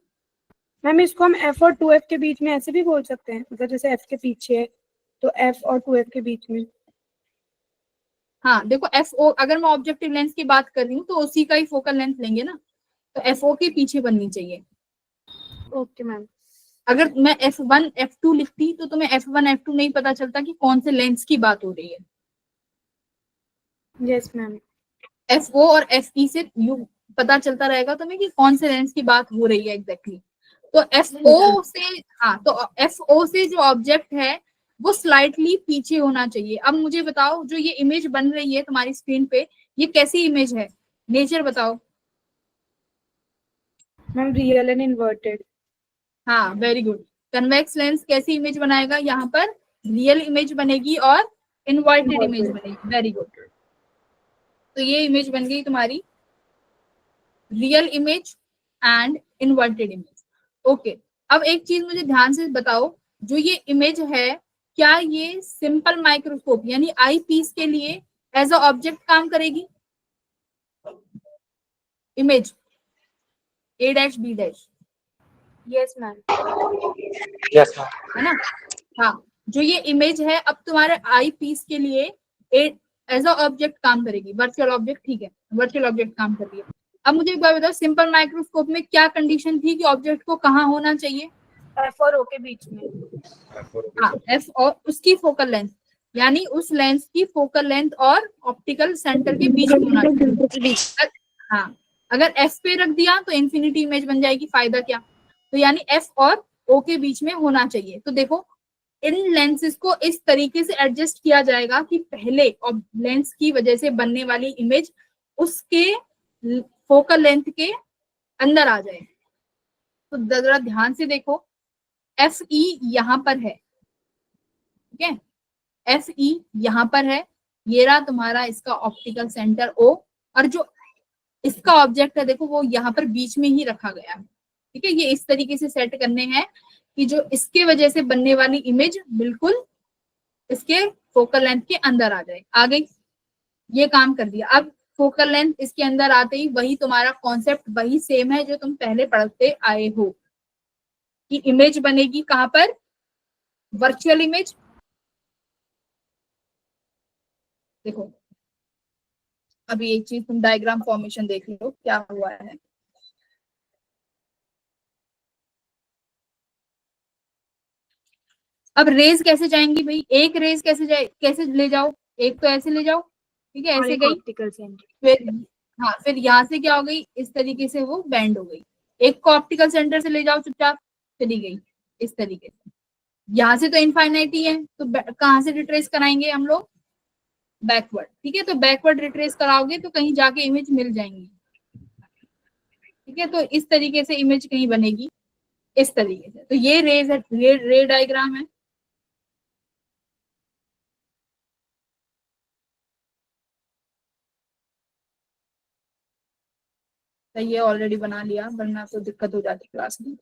मैम इसको हम एफ और 2F के बीच में ऐसे भी बोल सकते हैं, मतलब जैसे एफ के पीछे है तो एफ और 2F के बीच में। हाँ, देखो एफ ओ, अगर मैं ऑब्जेक्टिव लेंस की बात कर रही हूँ तो उसी का ही फोकल लेंथ लेंगे ना, तो एफ ओ के पीछे बननी चाहिए। Okay ma'am. अगर मैं F1 F2 लिखती तो तुम्हें F1 F2 नहीं पता चलता कि कौन से लेंस की बात हो रही है। Yes ma'am. FO और FE से यू पता चलता रहेगा तुम्हें कि कौन से लेंस की बात हो रही है एग्जैक्टली। तो FO से, हाँ, तो FO से जो ऑब्जेक्ट है वो स्लाइटली पीछे होना चाहिए। अब मुझे बताओ, जो ये इमेज बन रही है तुम्हारी स्क्रीन पे, ये कैसी इमेज है? नेचर बताओ। Ma'am real and inverted. हाँ, वेरी गुड। कन्वेक्स लेंस कैसी इमेज बनाएगा? यहाँ पर रियल इमेज बनेगी और इन्वर्टेड इमेज बनेगी। Very good. तो ये इमेज बन गई तुम्हारी real image and inverted image. Okay, अब एक चीज मुझे ध्यान से बताओ, जो ये इमेज है, क्या ये सिंपल माइक्रोस्कोप यानी आई पीस के लिए एज अ ऑब्जेक्ट काम करेगी? Image A dash B dash, yes ma'am. Yes ma'am. है ना? हाँ, जो ये इमेज है अब तुम्हारे आई पीस के लिए एज अ ऑब्जेक्ट काम करेगी, वर्चुअल ऑब्जेक्ट। ठीक है, वर्चुअल ऑब्जेक्ट काम कर रही है। अब मुझे एक बात बताओ, सिंपल माइक्रोस्कोप में क्या कंडीशन थी कि ऑब्जेक्ट को कहाँ होना चाहिए? एफ और ओ के बीच में। हाँ, एफ और उसकी फोकल लेंथ, यानी उस लेंस की फोकल लेंथ और ऑप्टिकल सेंटर के बीच में होना चाहिए। हाँ, अगर एफ पे रख दिया तो इंफिनिटी इमेज बन जाएगी, फायदा क्या? तो यानी एफ और ओ के बीच में होना चाहिए। तो देखो इन लेंसेज को इस तरीके से एडजस्ट किया जाएगा कि पहले और लेंस की वजह से बनने वाली इमेज उसके फोकल लेंथ के अंदर आ जाए। तो जरा ध्यान से देखो, एफ ई यहां पर है, ठीक है, एफ ई यहां पर है, ये रहा तुम्हारा इसका ऑप्टिकल सेंटर ओ, और जो इसका ऑब्जेक्ट है देखो वो यहाँ पर बीच में ही रखा गया है, ठीक है। ये इस तरीके से सेट करने हैं कि जो इसके वजह से बनने वाली इमेज बिल्कुल इसके फोकल लेंथ के अंदर आ जाए। आ गई, ये काम कर दिया। अब फोकल लेंथ इसके अंदर आते ही वही तुम्हारा कॉन्सेप्ट वही सेम है जो तुम पहले पढ़ते आए हो कि इमेज बनेगी कहां पर, वर्चुअल इमेज। देखो अभी एक चीज तुम डायग्राम फॉर्मेशन देख लो क्या हुआ है। अब रेज कैसे जाएंगी भाई, एक रेज कैसे ले जाओ, एक तो ऐसे ले जाओ, ठीक है, ऐसे गई, ऑप्टिकल सेंटर। फिर हाँ फिर यहाँ से क्या हो गई, इस तरीके से वो बैंड हो गई। एक को ऑप्टिकल सेंटर से ले जाओ चुपचाप, चली गई इस तरीके से। यहाँ से तो इनफाइनाइट ही है, तो कहाँ से रिट्रेस कराएंगे हम लोग, बैकवर्ड, ठीक है। तो बैकवर्ड रिट्रेस कराओगे तो कहीं जाके इमेज मिल जाएंगी, ठीक है। तो इस तरीके से इमेज कहीं बनेगी इस तरीके से। तो ये रेज है, रे डायग्राम है। तो ये ऑलरेडी बना लिया, वरना तो दिक्कत हो जाती क्लास में।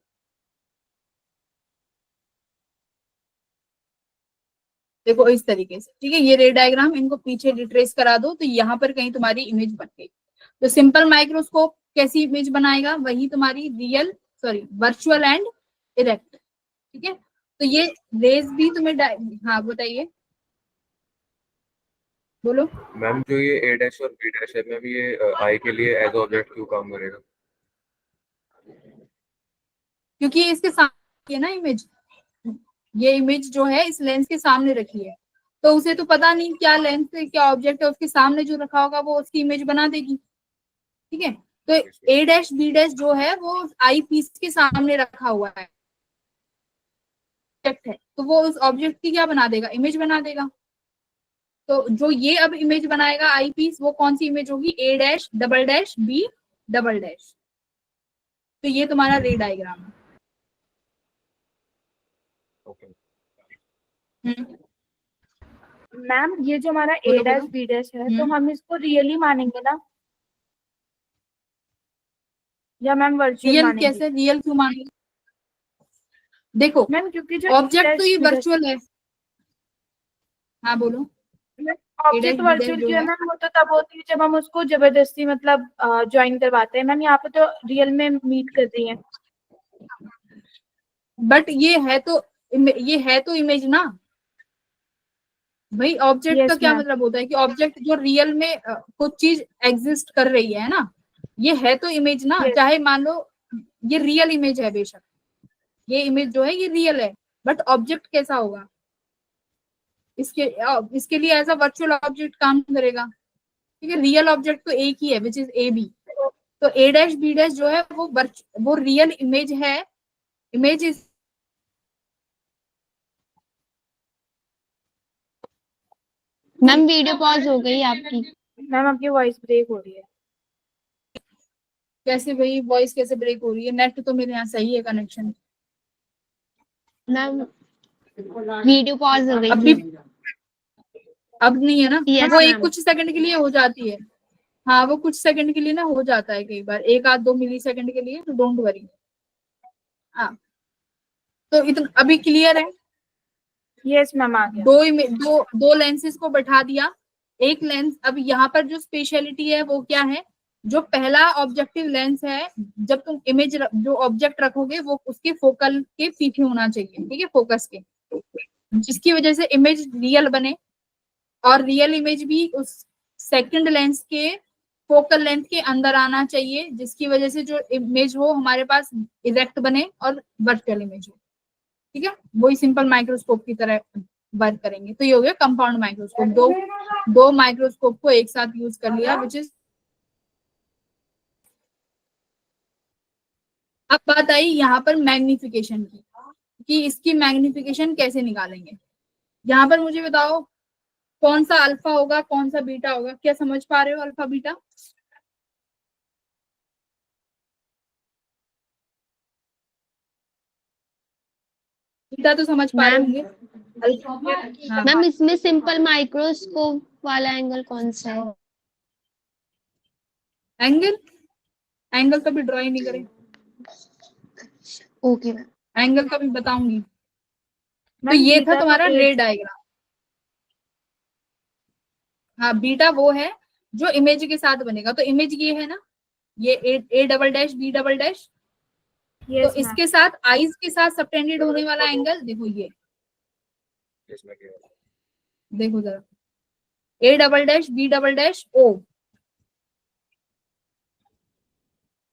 देखो इस तरीके से, ठीक है, ये रे डायग्राम, इनको पीछे रिट्रेस करा दो तो यहाँ पर कहीं तुम्हारी इमेज बन गई। तो सिंपल माइक्रोस्कोप कैसी इमेज बनाएगा, वही तुम्हारी रियल वर्चुअल एंड इरेक्ट, ठीक है। तो ये रेज भी तुम्हें हाँ बताइए, बोलो। मैम जो ये ए डैश और बी डैश है मैम, ये आई के लिए एज ऑब्जेक्ट क्यों काम करेगा? क्योंकि ये इसके सामने है ना इमेज, ये इमेज जो है इस लेंस के सामने रखी है, तो उसे तो पता नहीं क्या लेंस है क्या ऑब्जेक्ट है, उसके सामने जो रखा होगा वो उसकी इमेज बना देगी, ठीक है। तो ए डैश बी डैश जो है वो आई पीस के सामने रखा हुआ है, ऑब्जेक्ट है, तो वो उस ऑब्जेक्ट की क्या बना देगा, इमेज बना देगा। तो जो ये अब इमेज बनाएगा आई पीस, वो कौन सी इमेज होगी, A dash double dash B double dash. तो ये तुम्हारा रे डायग्राम है। मैम ये जो हमारा ए बोलो, डैश बोलो। बी डैश है, तो हम इसको रियली मानेंगे ना, या मैम वर्चुअल रियल मानेंगे? कैसे, रियल क्यों मानेंगे, देखो मैम क्योंकि जो ऑब्जेक्ट तो ये वर्चुअल है। हाँ बोलो। ऑब्जेक्ट वर्चुअल जो जो है है मैम वो तो तब होती है जब हम उसको जबरदस्ती मतलब ज्वाइन करवाते हैं। मैम यहाँ पे तो रियल में मीट कर रही है। बट ये है तो इमेज ना भाई। ऑब्जेक्ट Yes, का क्या ma'am. मतलब होता है कि ऑब्जेक्ट जो रियल में कुछ चीज एग्जिस्ट कर रही है ना, ये है तो इमेज ना। Yes. चाहे मान लो ये रियल इमेज है, बेशक ये इमेज जो है ये रियल है, बट ऑब्जेक्ट कैसा होगा, इसके लिए ऐसा वर्चुअल ऑब्जेक्ट काम करेगा, ठीक है। रियल ऑब्जेक्ट तो एक ही है विच इज ए बी। तो ए डैश बी डैश जो है वो रियल इमेज है, image is. Ma'am video pause हो गई आपकी। मैम आपकी वॉइस ब्रेक हो रही है। कैसे भाई वॉइस कैसे ब्रेक हो रही है, नेट तो मेरे यहाँ सही है कनेक्शन। मैम वीडियो पॉज हो गई अभी थी। अब नहीं है ना, Yes, वो एक ma'am. कुछ सेकंड के लिए हो जाती है। हाँ वो कुछ सेकंड के लिए ना हो जाता है, कई बार 1-2 मिली सेकंड के लिए, तो डोंट वरी। हाँ तो इतना अभी क्लियर है। यस मैम आ गया। दो लेंसेज को बैठा दिया, एक लेंस। अब यहाँ पर जो स्पेशलिटी है वो क्या है, जो पहला ऑब्जेक्टिव लेंस है, जब तुम इमेज जो ऑब्जेक्ट रखोगे वो उसके फोकल के पीछे होना चाहिए, ठीक है, फोकस के, जिसकी वजह से इमेज रियल बने। और रियल इमेज भी उस सेकंड लेंस के फोकल लेंथ के अंदर आना चाहिए, जिसकी वजह से जो इमेज हो हमारे पास इरेक्ट बने और वर्चुअल इमेज हो, ठीक है। वही सिंपल माइक्रोस्कोप की तरह वर्क करेंगे। तो ये हो गया कंपाउंड माइक्रोस्कोप। दो माइक्रोस्कोप को एक साथ यूज कर लिया, विच इज। अब बात आई यहाँ पर मैग्निफिकेशन की। कि इसकी मैग्निफिकेशन कैसे निकालेंगे। यहाँ पर मुझे बताओ कौन सा अल्फा होगा कौन सा बीटा होगा, क्या समझ पा रहे हो अल्फा बीटा? बीटा तो समझ पा रहे मैम होंगे। अल्फा हाँ मैम इसमें सिंपल माइक्रोस्कोप वाला एंगल कौन सा है? एंगल कभी ड्रॉ ही नहीं करे, ओके मैम। एंगल कभी बताऊंगी। तो मैम ये था बीटा तुम्हारा तो रे डायग्राम। हाँ बीटा वो है जो इमेज के साथ बनेगा। तो इमेज ये है ना, ये A double dash B double dash, तो यस मैम। इसके साथ आईज के साथ सबटेंडेड होने वाला एंगल देखो ये, इसमें क्या है? देखो जरा, A double dash B double dash O,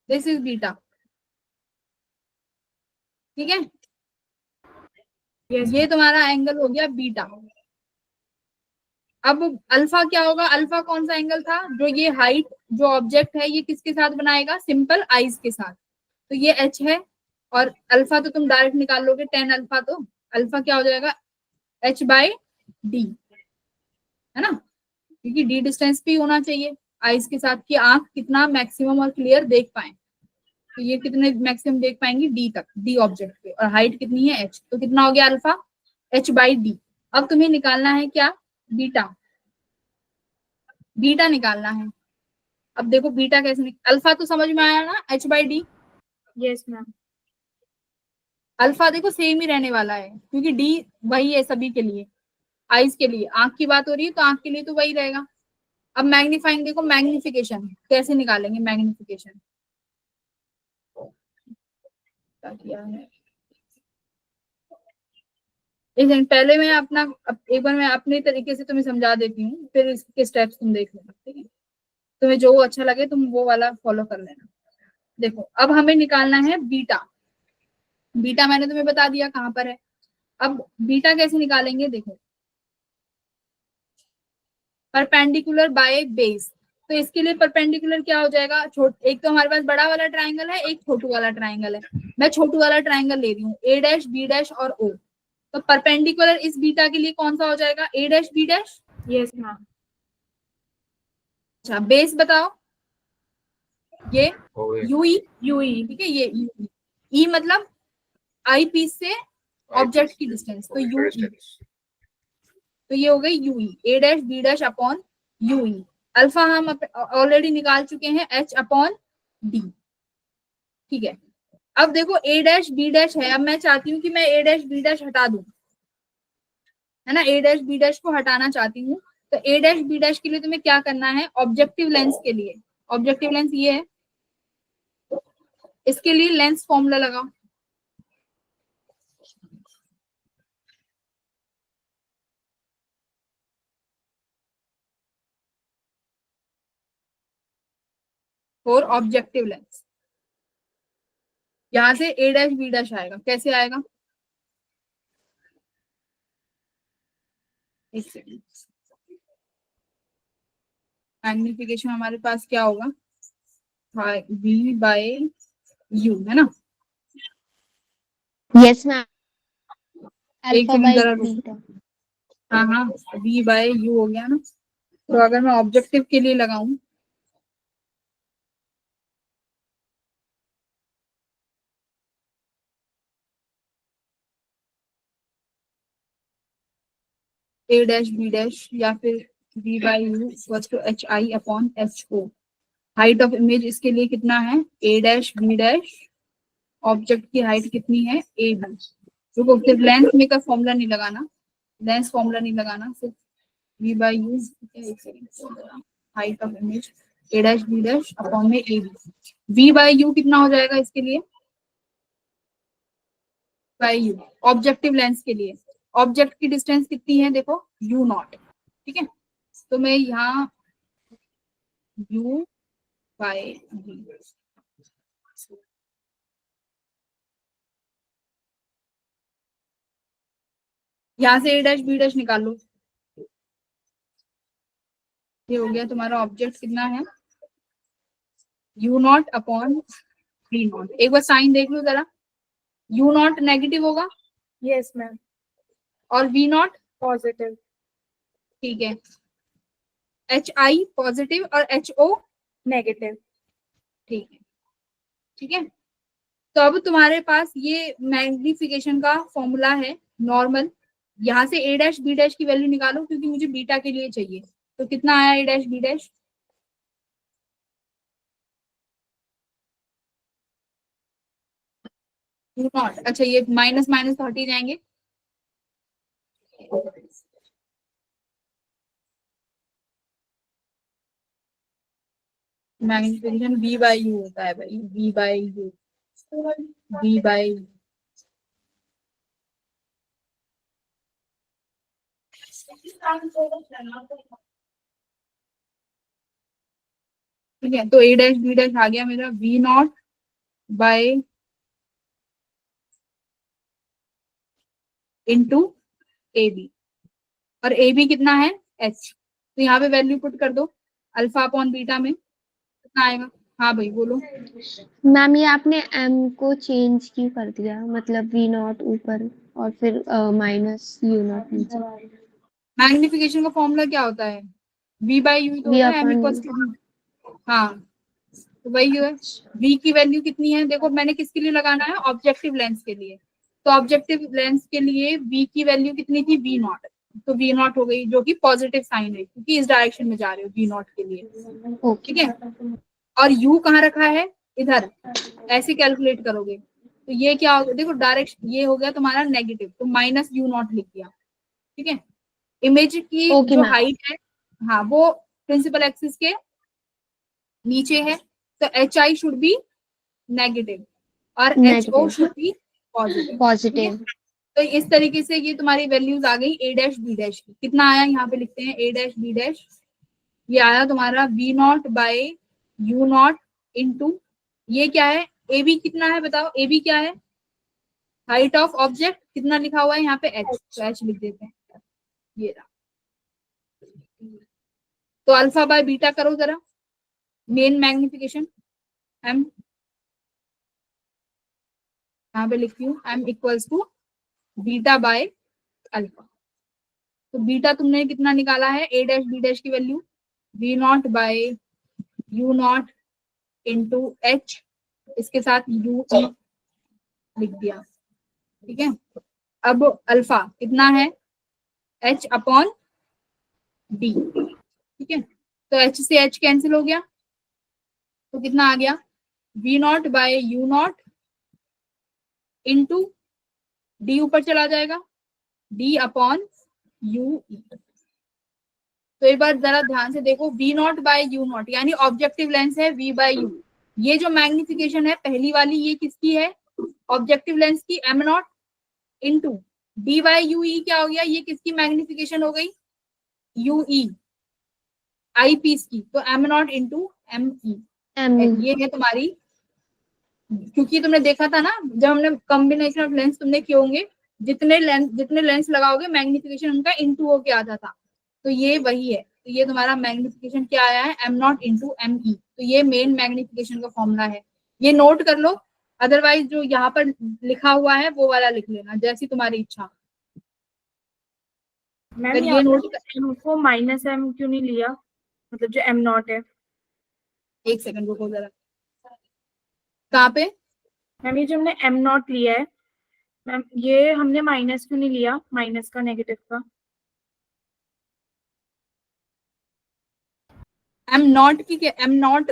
this is beta. ठीक है, ये तुम्हारा एंगल हो गया बीटा। अब अल्फा क्या होगा? अल्फा कौन सा एंगल था? जो ये हाइट जो ऑब्जेक्ट है ये किसके साथ बनाएगा? सिंपल आइज के साथ। तो ये एच है, और अल्फा तो तुम डायरेक्ट निकाल लोगे, 10 अल्फा, तो अल्फा क्या हो जाएगा? एच बाई डी, है ना, क्योंकि डी डिस्टेंस भी होना चाहिए आइज के साथ कि आंख कितना मैक्सिमम और क्लियर देख पाए। तो ये कितने मैक्सिमम देख पाएंगे? डी तक, डी ऑब्जेक्ट पे, और हाइट कितनी है? एच। तो कितना हो गया अल्फा? H by D. अब तुम्हें निकालना है क्या? बीटा। बीटा निकालना है। अब देखो बीटा कैसे अल्फा तो समझ में आया ना, H by D. Yes ma'am. Alpha देखो सेम ही रहने वाला है क्योंकि डी वही है सभी के लिए, आइज के लिए, आंख की बात हो रही है तो आंख के लिए तो वही रहेगा। अब मैग्नीफाइंग देखो, मैग्निफिकेशन कैसे निकालेंगे? मैग्निफिकेशन किया है एक सेकंड, पहले मैं अपना एक बार मैं अपने तरीके से तुम्हें समझा देती हूँ, फिर इसके स्टेप्स तुम देख लेना। ठीक है, तुम्हें जो अच्छा लगे तुम वो वाला फॉलो कर लेना। देखो अब हमें निकालना है बीटा। बीटा मैंने तुम्हें बता दिया कहाँ पर है। अब बीटा कैसे निकालेंगे? देखो, परपेंडिकुलर बाय बेस। तो इसके लिए परपेंडिकुलर क्या हो जाएगा? एक तो हमारे पास बड़ा वाला ट्राइंगल है, एक छोटू वाला ट्राइंगल है। मैं छोटू वाला ट्राइंगल ले रही हूँ, ए डैश बी डैश और ओ। तो परपेंडिकुलर इस बीटा के लिए कौन सा हो जाएगा? A dash B dash. Yes ma'am. अच्छा बेस बताओ, ये हो गई। यूई, यूई ठीक है, ये यूई, ई मतलब आई पीस से ऑब्जेक्ट की डिस्टेंस, तो यूई, डिस्टेंस। तो ये हो गई u e, A dash B dash upon u e. Alpha हम ऑलरेडी निकाल चुके हैं, एच अपॉन डी। ठीक है, अब देखो ए डैश बी डैश है, अब मैं चाहती हूँ कि मैं ए डैश बी डैश हटा दूं, है ना, ए डैश बी डैश को हटाना चाहती हूँ। तो ए डैश बी डैश के लिए तुम्हें क्या करना है? ऑब्जेक्टिव लेंस के लिए, ऑब्जेक्टिव लेंस ये है, इसके लिए लेंस फॉर्मूला लगाओ। फॉर ऑब्जेक्टिव लेंस, यहां से ए डैश बी डैश आएगा। कैसे आएगा? एक सेकंड, मैग्निफिकेशन हमारे पास क्या होगा? वी बाय यू, है ना। Yes ma'am. एक अल्फा सेकंड बाय जरा रुको। बीटा। हाँ हाँ, वी बाय यू हो गया ना। तो अगर मैं ऑब्जेक्टिव के लिए लगाऊं, ए डैश बी डैश या फिर V by U equals to H I upon H O. Height of image इसके लिए कितना है? A dash B dash, object की हाइट कितनी है? A B. रुको, सिर्फ लेंथ में का फॉर्मूला नहीं लगाना, लेंस फॉर्मूला नहीं लगाना, सिर्फ V by U, height of image A dash B dash upon में A B. V by U कितना हो जाएगा इसके लिए? बाई यू, ऑब्जेक्टिव लेंस के लिए ऑब्जेक्ट की डिस्टेंस कितनी है? देखो यू नॉट। ठीक है, तो मैं यहाँ यू बाय वी, यहाँ से ए डैश बी डैश निकाल लो। ये हो गया तुम्हारा ऑब्जेक्ट कितना है? U naught upon V naught. एक बार साइन देख लो जरा, यू नॉट नेगेटिव होगा, यस मैम। और वी नॉट पॉजिटिव। ठीक है, एच आई पॉजिटिव और एच ओ नेगेटिव। ठीक है। ठीक है, तो अब तुम्हारे पास ये मैग्निफिकेशन का फॉर्मूला है नॉर्मल। यहाँ से ए डैश बी डैश की वैल्यू निकालो क्योंकि मुझे बीटा के लिए चाहिए। तो कितना आया A dash B dash? Two not. अच्छा, ये माइनस माइनस तो हट ही जाएंगे। मैग्निफिकेशन बी बाई यू होता है भाई, B by U, B by. ठीक है, तो ए डैश बी डैश आ गया मेरा V naught by into A B. और ए बी कितना है? एच। तो यहाँ पे वैल्यू पुट कर दो अल्फा अपॉन बीटा में, कितना आएगा? हाँ भाई बोलो। मैम ये आपने m को चेंज क्यों कर दिया, मतलब v नॉट ऊपर और फिर माइनस u नॉट नीचे? मैग्निफिकेशन का फॉर्मूला क्या होता है? v बाई यू तो v होता है m अपन इक्वल्स टू। हाँ, तो वही है। v की वैल्यू कितनी है? देखो मैंने किसके लिए लगाना है? ऑब्जेक्टिव लेंस के लिए। तो ऑब्जेक्टिव लेंस के लिए v की वैल्यू कितनी थी? v not. तो v नॉट हो गई, जो कि पॉजिटिव साइन है क्योंकि इस डायरेक्शन में जा रहे हो v नॉट के लिए। ठीक है, और u कहाँ रखा है? इधर। ऐसे कैलकुलेट करोगे तो ये क्या होगा? देखो डायरेक्शन ये हो गया तुम्हारा नेगेटिव, तो माइनस यू नॉट लिख दिया। ठीक है, इमेज की ओके जो मैम। हाइट है, हाँ, वो प्रिंसिपल एक्सिस के नीचे है, तो H I should be negative और H O negative. Should be positive. ठीक है, पॉजिटिव। तो इस तरीके से ये तुम्हारी वैल्यूज आ गई ए डैश बी डैश की। कितना आया यहाँ पे लिखते हैं? ए डैश बी डैश ये आया तुम्हारा V naught by U naught into, ये क्या है? ए बी कितना है बताओ? ए बी क्या है? Height of object. कितना लिखा हुआ है यहाँ पे? एच। तो एच लिख देते हैं, ये रहा। तो अल्फा बाय बीटा करो जरा, मेन मैग्निफिकेशन एम, यहाँ पे लिखती हूँ M equals to beta by alpha. तो बीटा तुमने कितना निकाला है? ए डैश बी डैश की value V naught by U naught into H, इसके साथ यू ई लिख दिया। ठीक है, अब अल्फा कितना है? H upon D. ठीक है, तो एच से एच कैंसिल हो गया, तो कितना आ गया? V naught by U naught into D ऊपर चला जाएगा, डी अपॉन यू ई। तो एक बार जरा ध्यान से देखो, V naught by U naught यानी ऑब्जेक्टिव लेंस है वी बाय यू। ये जो मैग्निफिकेशन है पहली वाली, ये किसकी है? ऑब्जेक्टिव लेंस की, M naught into D by U E क्या हो गया? ये किसकी मैग्निफिकेशन हो गई? यू ई आई पीस की, तो M naught into M E. m ये है तुम्हारी, क्योंकि तुमने देखा था ना जब हमने कॉम्बिनेशन ऑफ लेंस तुमने किए होंगे, जितने लेंस लगाओगे मैग्निफिकेशन उनका इंटू होके आता था। तो ये वही है, तो ये तुम्हारा मैग्निफिकेशन क्या आया है? M naught into M E. तो ये मेन मैग्निफिकेशन का फॉर्मूला है, ये नोट कर लो। अदरवाइज जो यहाँ पर लिखा हुआ है वो वाला लिख लेना, जैसी तुम्हारी इच्छा। मैम अगर यहाँ ये नोट पे m को माइनस m क्यों नहीं लिया, मतलब जो m नॉट है? एक सेकंड रुको जरा, कहाँ पे? मैम ये जो हमने m नॉट लिया है, मैम ये हमने माइनस क्यों नहीं लिया, माइनस का, नेगेटिव का? एम नॉट की क्या? एम नॉट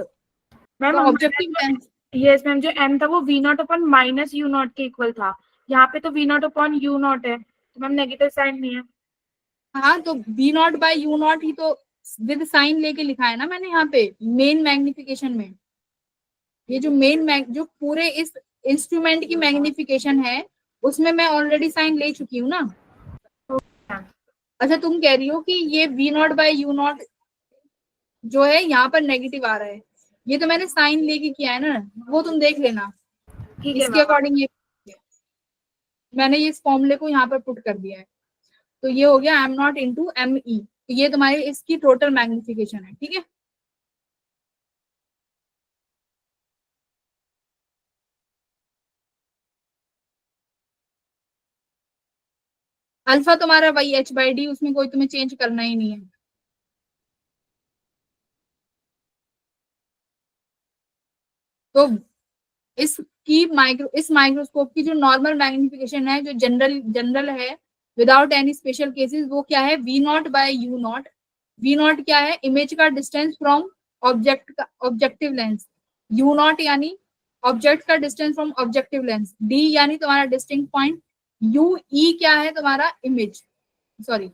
मैम तो ऑब्जेक्टिव लेंस। यस मैम, जो m था वो v naught upon minus u naught के इक्वल था। यहाँ पे तो v naught upon u naught है, तो मैम नेगेटिव साइन नहीं है। हाँ, तो V naught by U naught ही तो विद साइन लेके लिखा है ना मैंने यहाँ पे मेन मैग्निफिकेशन में। ये जो जो पूरे इस इंस्ट्रूमेंट की मैग्निफिकेशन है उसमें मैं ऑलरेडी साइन ले चुकी हूँ ना। अच्छा, तुम कह रही हो कि ये V naught by U naught जो है यहाँ पर नेगेटिव आ रहा है, ये तो मैंने साइन लेके किया है ना, वो तुम देख लेना। ठीक है इसके मैम। अकॉर्डिंग ये मैंने ये इस फॉर्मूले को यहाँ पर पुट कर दिया है। तो ये हो गया M naught into M E, ये तुम्हारी इसकी टोटल मैग्निफिकेशन है। ठीक है, अल्फा तुम्हारा वही h/d, उसमें कोई तुम्हें चेंज करना ही नहीं है। तो इस माइक्रोस्कोप की जो नॉर्मल मैग्निफिकेशन है, जो जनरल है विदाउट एनी स्पेशल केसेस, वो क्या है, V0/U0। V0 क्या है, इमेज का distance from objective lens. U0 यानी ऑब्जेक्ट का distance from objective lens. D यानी तुम्हारा डिस्टिंक्ट पॉइंट। UE क्या है, तुम्हारा इमेज, सॉरी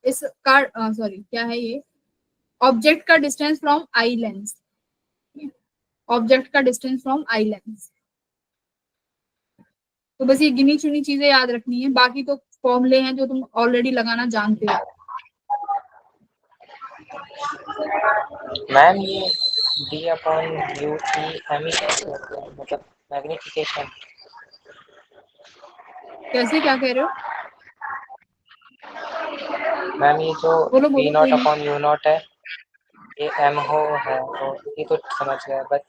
सॉरी क्या है ये, ऑब्जेक्ट का distance from eye lens. Object का डिस्टेंस फ्रॉम आई लेंस। तो बस ये गिनी चुनी चीजें याद रखनी है, बाकी तो फॉर्मूले हैं जो तुम ऑलरेडी लगाना जानते हो। मैम ये D/UE मतलब मैग्निफिकेशन। कैसे, क्या कह रहे हो? मैम ये जो बोलो बोलो, कोई नहीं। V0/U0 है, ये M हो है, तो ये तो समझ गया, बस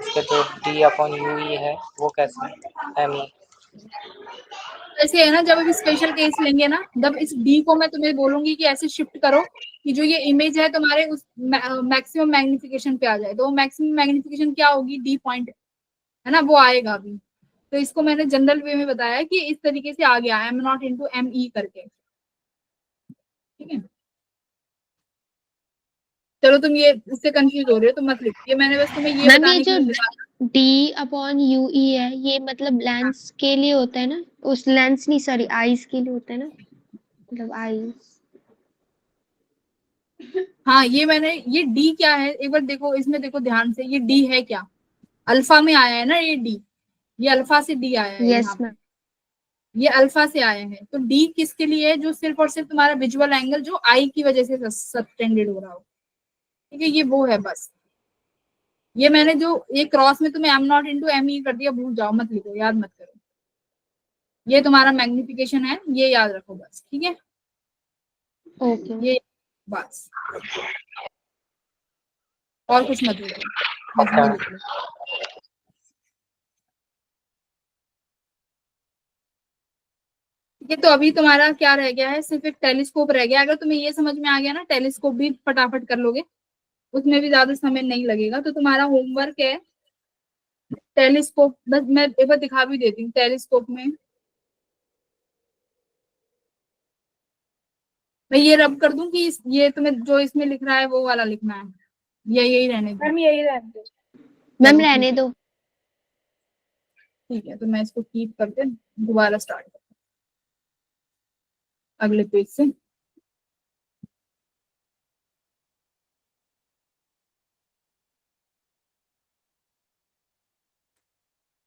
इसके जो D/UE है वो कैसे ME। ऐसे है ना, जब अभी स्पेशल केस लेंगे ना, जब इस डी को मैं तुम्हें बोलूंगी कि ऐसे शिफ्ट करो कि जो ये इमेज है तुम्हारे उस मैक्सिमम मैग्निफिकेशन पे आ जाए, तो वो मैक्सिमम मैग्निफिकेशन क्या होगी, D पॉइंट, है ना, वो आएगा अभी। तो इसको मैंने जनरल वे में बताया कि इस तरीके से आ गया M0/ME करके, ठीक है। चलो तुम ये इससे कंफ्यूज हो रहे हो तो मत लिखो, ये मैंने बस तुम्हें ये मैम ये बताने के जो लिए लिखा। D/UE है, ये मतलब लेंस के लिए होता है ना, उस लेंस नहीं सॉरी आईज के लिए होता है ना, मतलब आईज। हाँ, ये D क्या है, एक बार देखो इसमें, देखो ध्यान से, ये D है क्या, अल्फा में आया है ना ये D, ये अल्फा से D आया है यस यहाँ पे, मैम। ये अल्फा से आया है। तो D किसके लिए है, जो सिर्फ और सिर्फ तुम्हारा विजुअल एंगल जो आई की वजह से सबटेंडेड हो रहा हो, ठीक है, ये वो है बस। ये मैंने जो ये क्रॉस में तुम्हें M0/ME कर दिया, भूल जाओ, मत लिखो, याद मत करो। ये तुम्हारा मैग्निफिकेशन है, ये याद रखो बस, ठीक है, ओके। ये बस, और कुछ मत लिखो, बस ये लिख लो। ये तो अभी तुम्हारा क्या रह गया है, सिर्फ एक टेलीस्कोप रह गया। अगर तुम्हें ये समझ में आ गया ना, टेलीस्कोप भी फटाफट कर लोगे, उसमें भी ज्यादा समय नहीं लगेगा। तो तुम्हारा होमवर्क है टेलीस्कोप, बस मैं एक बार दिखा भी देती हूँ टेलीस्कोप में। मैं ये रब कर दूं कि ये तुम्हें जो इसमें लिख रहा है वो वाला लिखना है, या यही रहने दो? मैम यही रहने दो। मैम चलो रहने दो। ठीक है, तो मैं इसको कीप करके दोबारा स्टार्ट करती हूँ अगले पेज से।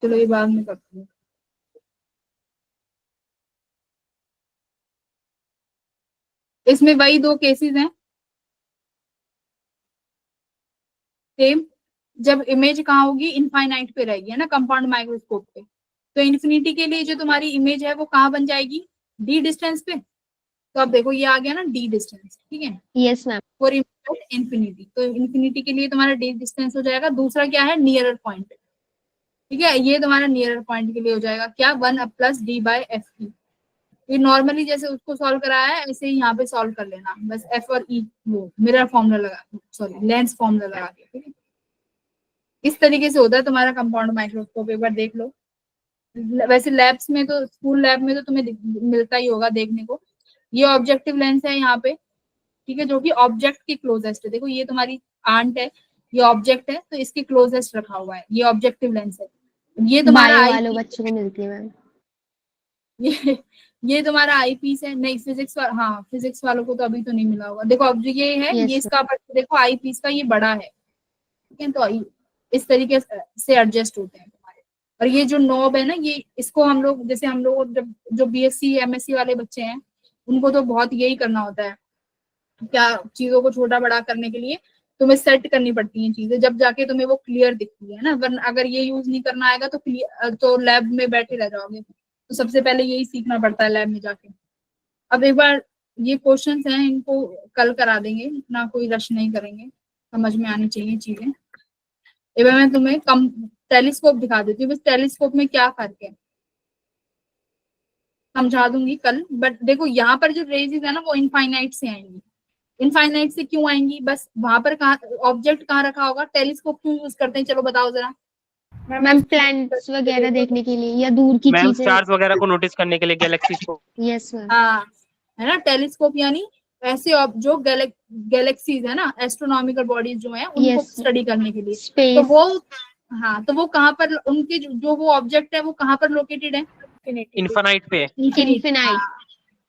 चलो ये बाद में करती हूँ। इसमें वही दो केसेस हैं सेम, जब इमेज कहाँ होगी, इनफाइनाइट पे रहेगी, है ना, कंपाउंड माइक्रोस्कोप पे। तो इन्फिनिटी के लिए जो तुम्हारी इमेज है वो कहाँ बन जाएगी, D डिस्टेंस पे। तो अब देखो ये आ गया ना D डिस्टेंस, ठीक है, यस मैम। For infinity. तो इन्फिनिटी के लिए तुम्हारा D डिस्टेंस हो जाएगा। दूसरा क्या है, नियरर पॉइंट, ठीक है, ये तुम्हारा नियरर पॉइंट के लिए हो जाएगा क्या, 1+D/FE। ये नॉर्मली जैसे उसको सॉल्व कराया है ऐसे ही यहाँ पे सॉल्व कर लेना, बस F और E वो मिरर फॉर्मूला लगा, सॉरी लेंस फॉर्मूला लगा के, ठीक है। इस तरीके से होता है तुम्हारा कंपाउंड माइक्रोस्कोप, एक बार देख लो। वैसे लैब्स में तो, स्कूल लैब में तो तुम्हें मिलता ही होगा देखने को। ये ऑब्जेक्टिव लेंस है यहाँ पे, ठीक है, जो कि ऑब्जेक्ट के क्लोजेस्ट है। देखो ये तुम्हारी आंट है, ये ऑब्जेक्ट है, तो इसके क्लोजेस्ट रखा हुआ है, ये ऑब्जेक्टिव लेंस है। ये तुम्हारा बायो आई वालों बच्चों को मिलती है मैम। ये ये तुम्हारा आई पीस है, नहीं फिजिक्स हाँ फिजिक्स वालों को तो अभी तो नहीं मिला होगा। देखो अब जो ये है, ये यस इसका aperture देखो आई पीस का ये बड़ा है, ठीक है, तो इस तरीके से एडजस्ट होते हैं तुम्हारे। और ये जो नॉब है ना, ये इसको हम लोग, जैसे हम लोग जब जो BSc MSc वाले बच्चे हैं, उनको तो बहुत यही करना होता है, क्या चीजों को छोटा बड़ा करने के लिए तुम्हें सेट करनी पड़ती हैं चीजें, जब जाके तुम्हें वो क्लियर दिखती है ना। वरना अगर ये यूज नहीं करना आएगा तो तो लैब में बैठे रह जाओगे। तो सबसे पहले यही सीखना पड़ता है लैब में जाके। अब एक बार ये क्वेश्चंस हैं, इनको कल करा देंगे, इतना कोई रश नहीं करेंगे, समझ में आनी चाहिए चीजें। एक बार मैं तुम्हें कम टेलीस्कोप दिखा देती हूँ, बस टेलीस्कोप में क्या फर्क है। समझा दूंगी कल। बट देखो यहाँ पर जो रेजेस है ना वो इनफाइनाइट से आएंगी। इनफाइनाइट से क्यों आएंगी? बस वहां पर कहाँ ऑब्जेक्ट कहाँ रखा होगा? टेलीस्कोप क्यों यूज करते हैं, चलो बताओ जरा। मैम प्लैनेट्स वगैरह देखने के लिए या दूर की मैम चीजें। स्टार्स वगैरह को नोटिस करने के लिए, गैलेक्सीज को। Yes ma'am. हाँ, है ना, टेलीस्कोप यानी ऐसे जो गैलेक्सीज है ना, एस्ट्रोनॉमिकल बॉडीज जो है उनको Yes, sir. स्टडी करने के लिए। तो स्पेस। वो हाँ, तो वो कहाँ पर उनके जो वो ऑब्जेक्ट है वो कहाँ पर लोकेटेड है? इन्फानाइट पे। इनफिनाइट।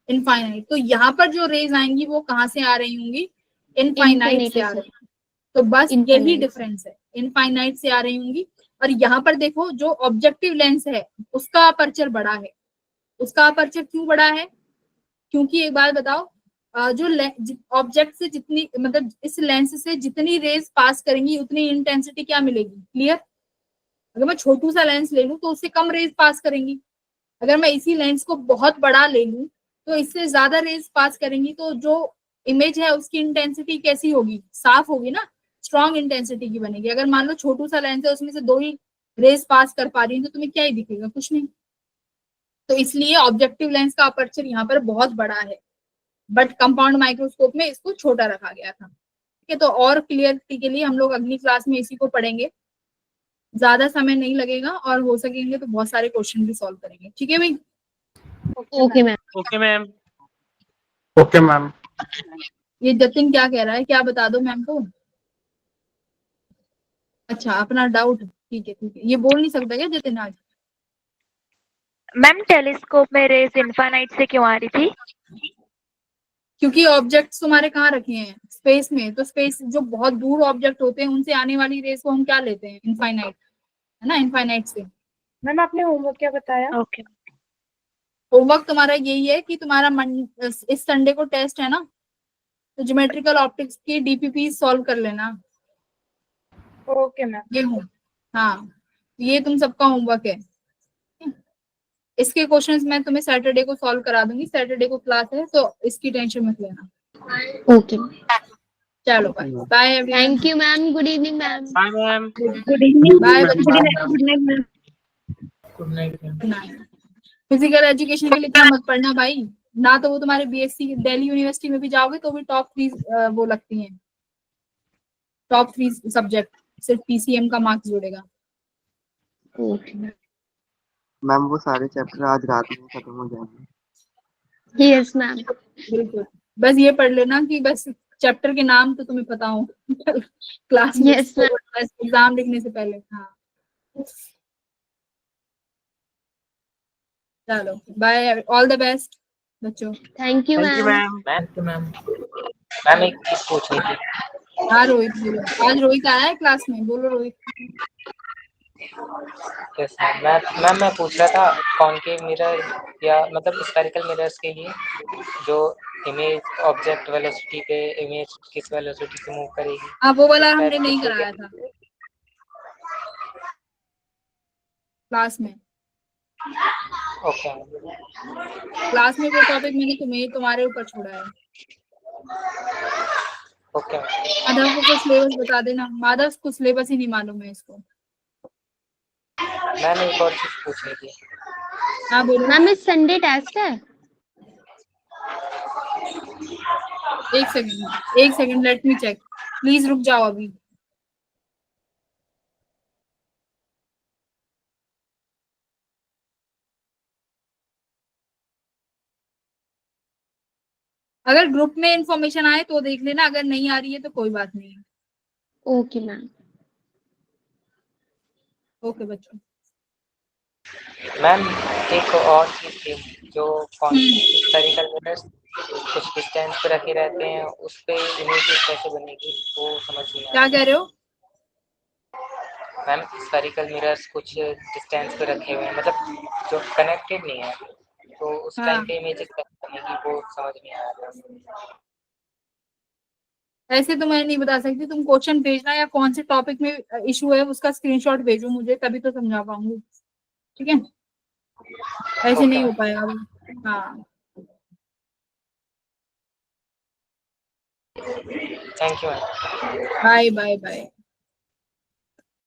इनफाइनाइट। तो यहाँ पर जो रेज आएंगी वो कहाँ से आ रही होंगी? इनफाइनाइट से Infinity आ से। रही होंगी। तो बस यही Infinite से। डिफरेंस है, इनफाइनाइट से आ रही होंगी। और यहाँ पर देखो जो ऑब्जेक्टिव लेंस है उसका अपर्चर बड़ा है। उसका अपर्चर क्यों बड़ा है? क्योंकि एक बात बताओ, जो ऑब्जेक्ट से जितनी मतलब इस लेंस से जितनी रेज पास करेंगी उतनी इंटेंसिटी क्या मिलेगी? क्लियर? अगर मैं छोटू सा लेंस ले लूं तो उससे कम रेज पास करेंगी। अगर मैं इसी लेंस को बहुत बड़ा ले लूं तो इससे ज्यादा रेज पास करेंगी। तो जो इमेज है उसकी इंटेंसिटी कैसी होगी? साफ होगी ना, स्ट्रॉन्ग इंटेंसिटी की बनेगी। अगर मान लो छोटू सा लेंस है उसमें से 2 ही रेज पास कर पा रही है तो तुम्हें क्या ही दिखेगा? कुछ नहीं। तो इसलिए ऑब्जेक्टिव लेंस का अपर्चर यहाँ पर बहुत बड़ा है, बट कंपाउंड माइक्रोस्कोप में इसको छोटा रखा गया था। ठीक है, तो और क्लियरिटी के लिए हम लोग अगली क्लास में इसी को पढ़ेंगे। ज्यादा समय नहीं लगेगा और हो सकेंगे तो बहुत सारे क्वेश्चन भी सॉल्व करेंगे। ठीक है भाई? Okay ma'am. Okay ma'am. Okay ma'am. ये जतिन क्या कह रहा है, क्या बता दो मैम को? अच्छा, अपना डाउट। ठीक है ठीक है, ये बोल नहीं सकता क्या जतिन आज? मैम टेलीस्कोप में रेज इनफाइनाइट से क्यों आ रही थी? क्योंकि ऑब्जेक्ट्स तुम्हारे कहाँ रखे हैं? स्पेस में। तो स्पेस जो बहुत दूर ऑब्जेक्ट होते हैं उनसे आने वाली रेस को हम क्या लेते हैं? इनफाइनाइट, है ना, इनफाइनाइट से। मैम आपने होमवर्क क्या बताया? ओके। होमवर्क तुम्हारा यही है कि तुम्हारा इस संडे को टेस्ट है ना, तो ज्योमेट्रिकल ऑप्टिक्स की डीपीपी सॉल्व कर लेना। Okay ma'am. ये हूँ, हाँ, ये तुम सबका होमवर्क है। इसके क्वेश्चंस मैं तुम्हें सैटरडे को सॉल्व करा दूंगी। सैटरडे को क्लास है तो इसकी टेंशन मत लेना। ओके। चलो bye bye everyone. Thank you ma'am. Good evening ma'am. Bye ma'am. Good evening. Bye good night ma'am. Good night. Physical education के लिए इतना मत पढ़ना भाई। ना तो वो तुम्हारे बीएससी दिल्ली यूनिवर्सिटी में भी जाओगे तो भी टॉप 3 वो लगती हैं, टॉप 3 सब्जेक्ट। सिर्फ पीसीएम का मार्क्स जुड़ेगा। ओके मैम वो सारे चैप्टर आज रात में खत्म हो जाएंगे। Yes ma'am. बिल्कुल, बस ये पढ़ लेना कि बस चैप्टर के नाम तो तुम्हें पता हो क्लास में Yes, ma'am. एग्जाम लिखने से पहले। हाँ, चलो बाय, ऑल द बेस्ट बच्चों। Thank you thank you ma'am. Ma'am. Ma'am एक चीज पूछनी थी। हाँ रोहित बोलो, आज रोहित आया है क्लास में, बोलो रोहित। यस मैम मैं पूछ रहा था कॉनकेव मिरर या मतलब स्फेरिकल मिरर्स के लिए जो इमेज ऑब्जेक्ट वेलोसिटी पे इमेज किस वेलोसिटी से मूव करेगी। हाँ, वो वाला हमने Spherical नहीं के कराया लिए- था क्लास में। ओके क्लास में वो टॉपिक मैंने तुम्हारे ऊपर छोड़ा है। ओके माधव को कुछ सिलेबस बता देना। माधव को सिलेबस ही नहीं मालूम है इसको। मैम एक और चीज पूछनी थी। हाँ बोलो। मैम इस संडे टेस्ट है। एक second let me check, please रुक जाओ अभी। अगर ग्रुप में इंफॉर्मेशन आए तो देख लेना, अगर नहीं आ रही है तो कोई बात नहीं है। Okay ma'am. ओके बच्चों। मैम एक और चीज थी जो स्फेरिकल मिरर्स कुछ डिस्टेंस पे रखे रहते हैं उस पे इमेज कैसे बनेगी वो समझ नहीं आ क्या कह रहे हो? मैम स्फेरिकल मिरर्स कुछ डिस्टेंस पे रखे हुए हैं मतलब जो कनेक्टेड नहीं है तो उस हाँ। टाइम पे इमेज कैसे बनेगी वो समझ नहीं आ रहा। ऐसे तो मैं नहीं बता सकती, तुम क्वेश्चन भेजना या कौन से टॉपिक में इशू है उसका स्क्रीनशॉट भेजो मुझे, तभी तो समझा पाऊंगी। ठीक है, ऐसे नहीं हो पाएगा अभी। हाँ, thank you ma'am. Bye bye bye.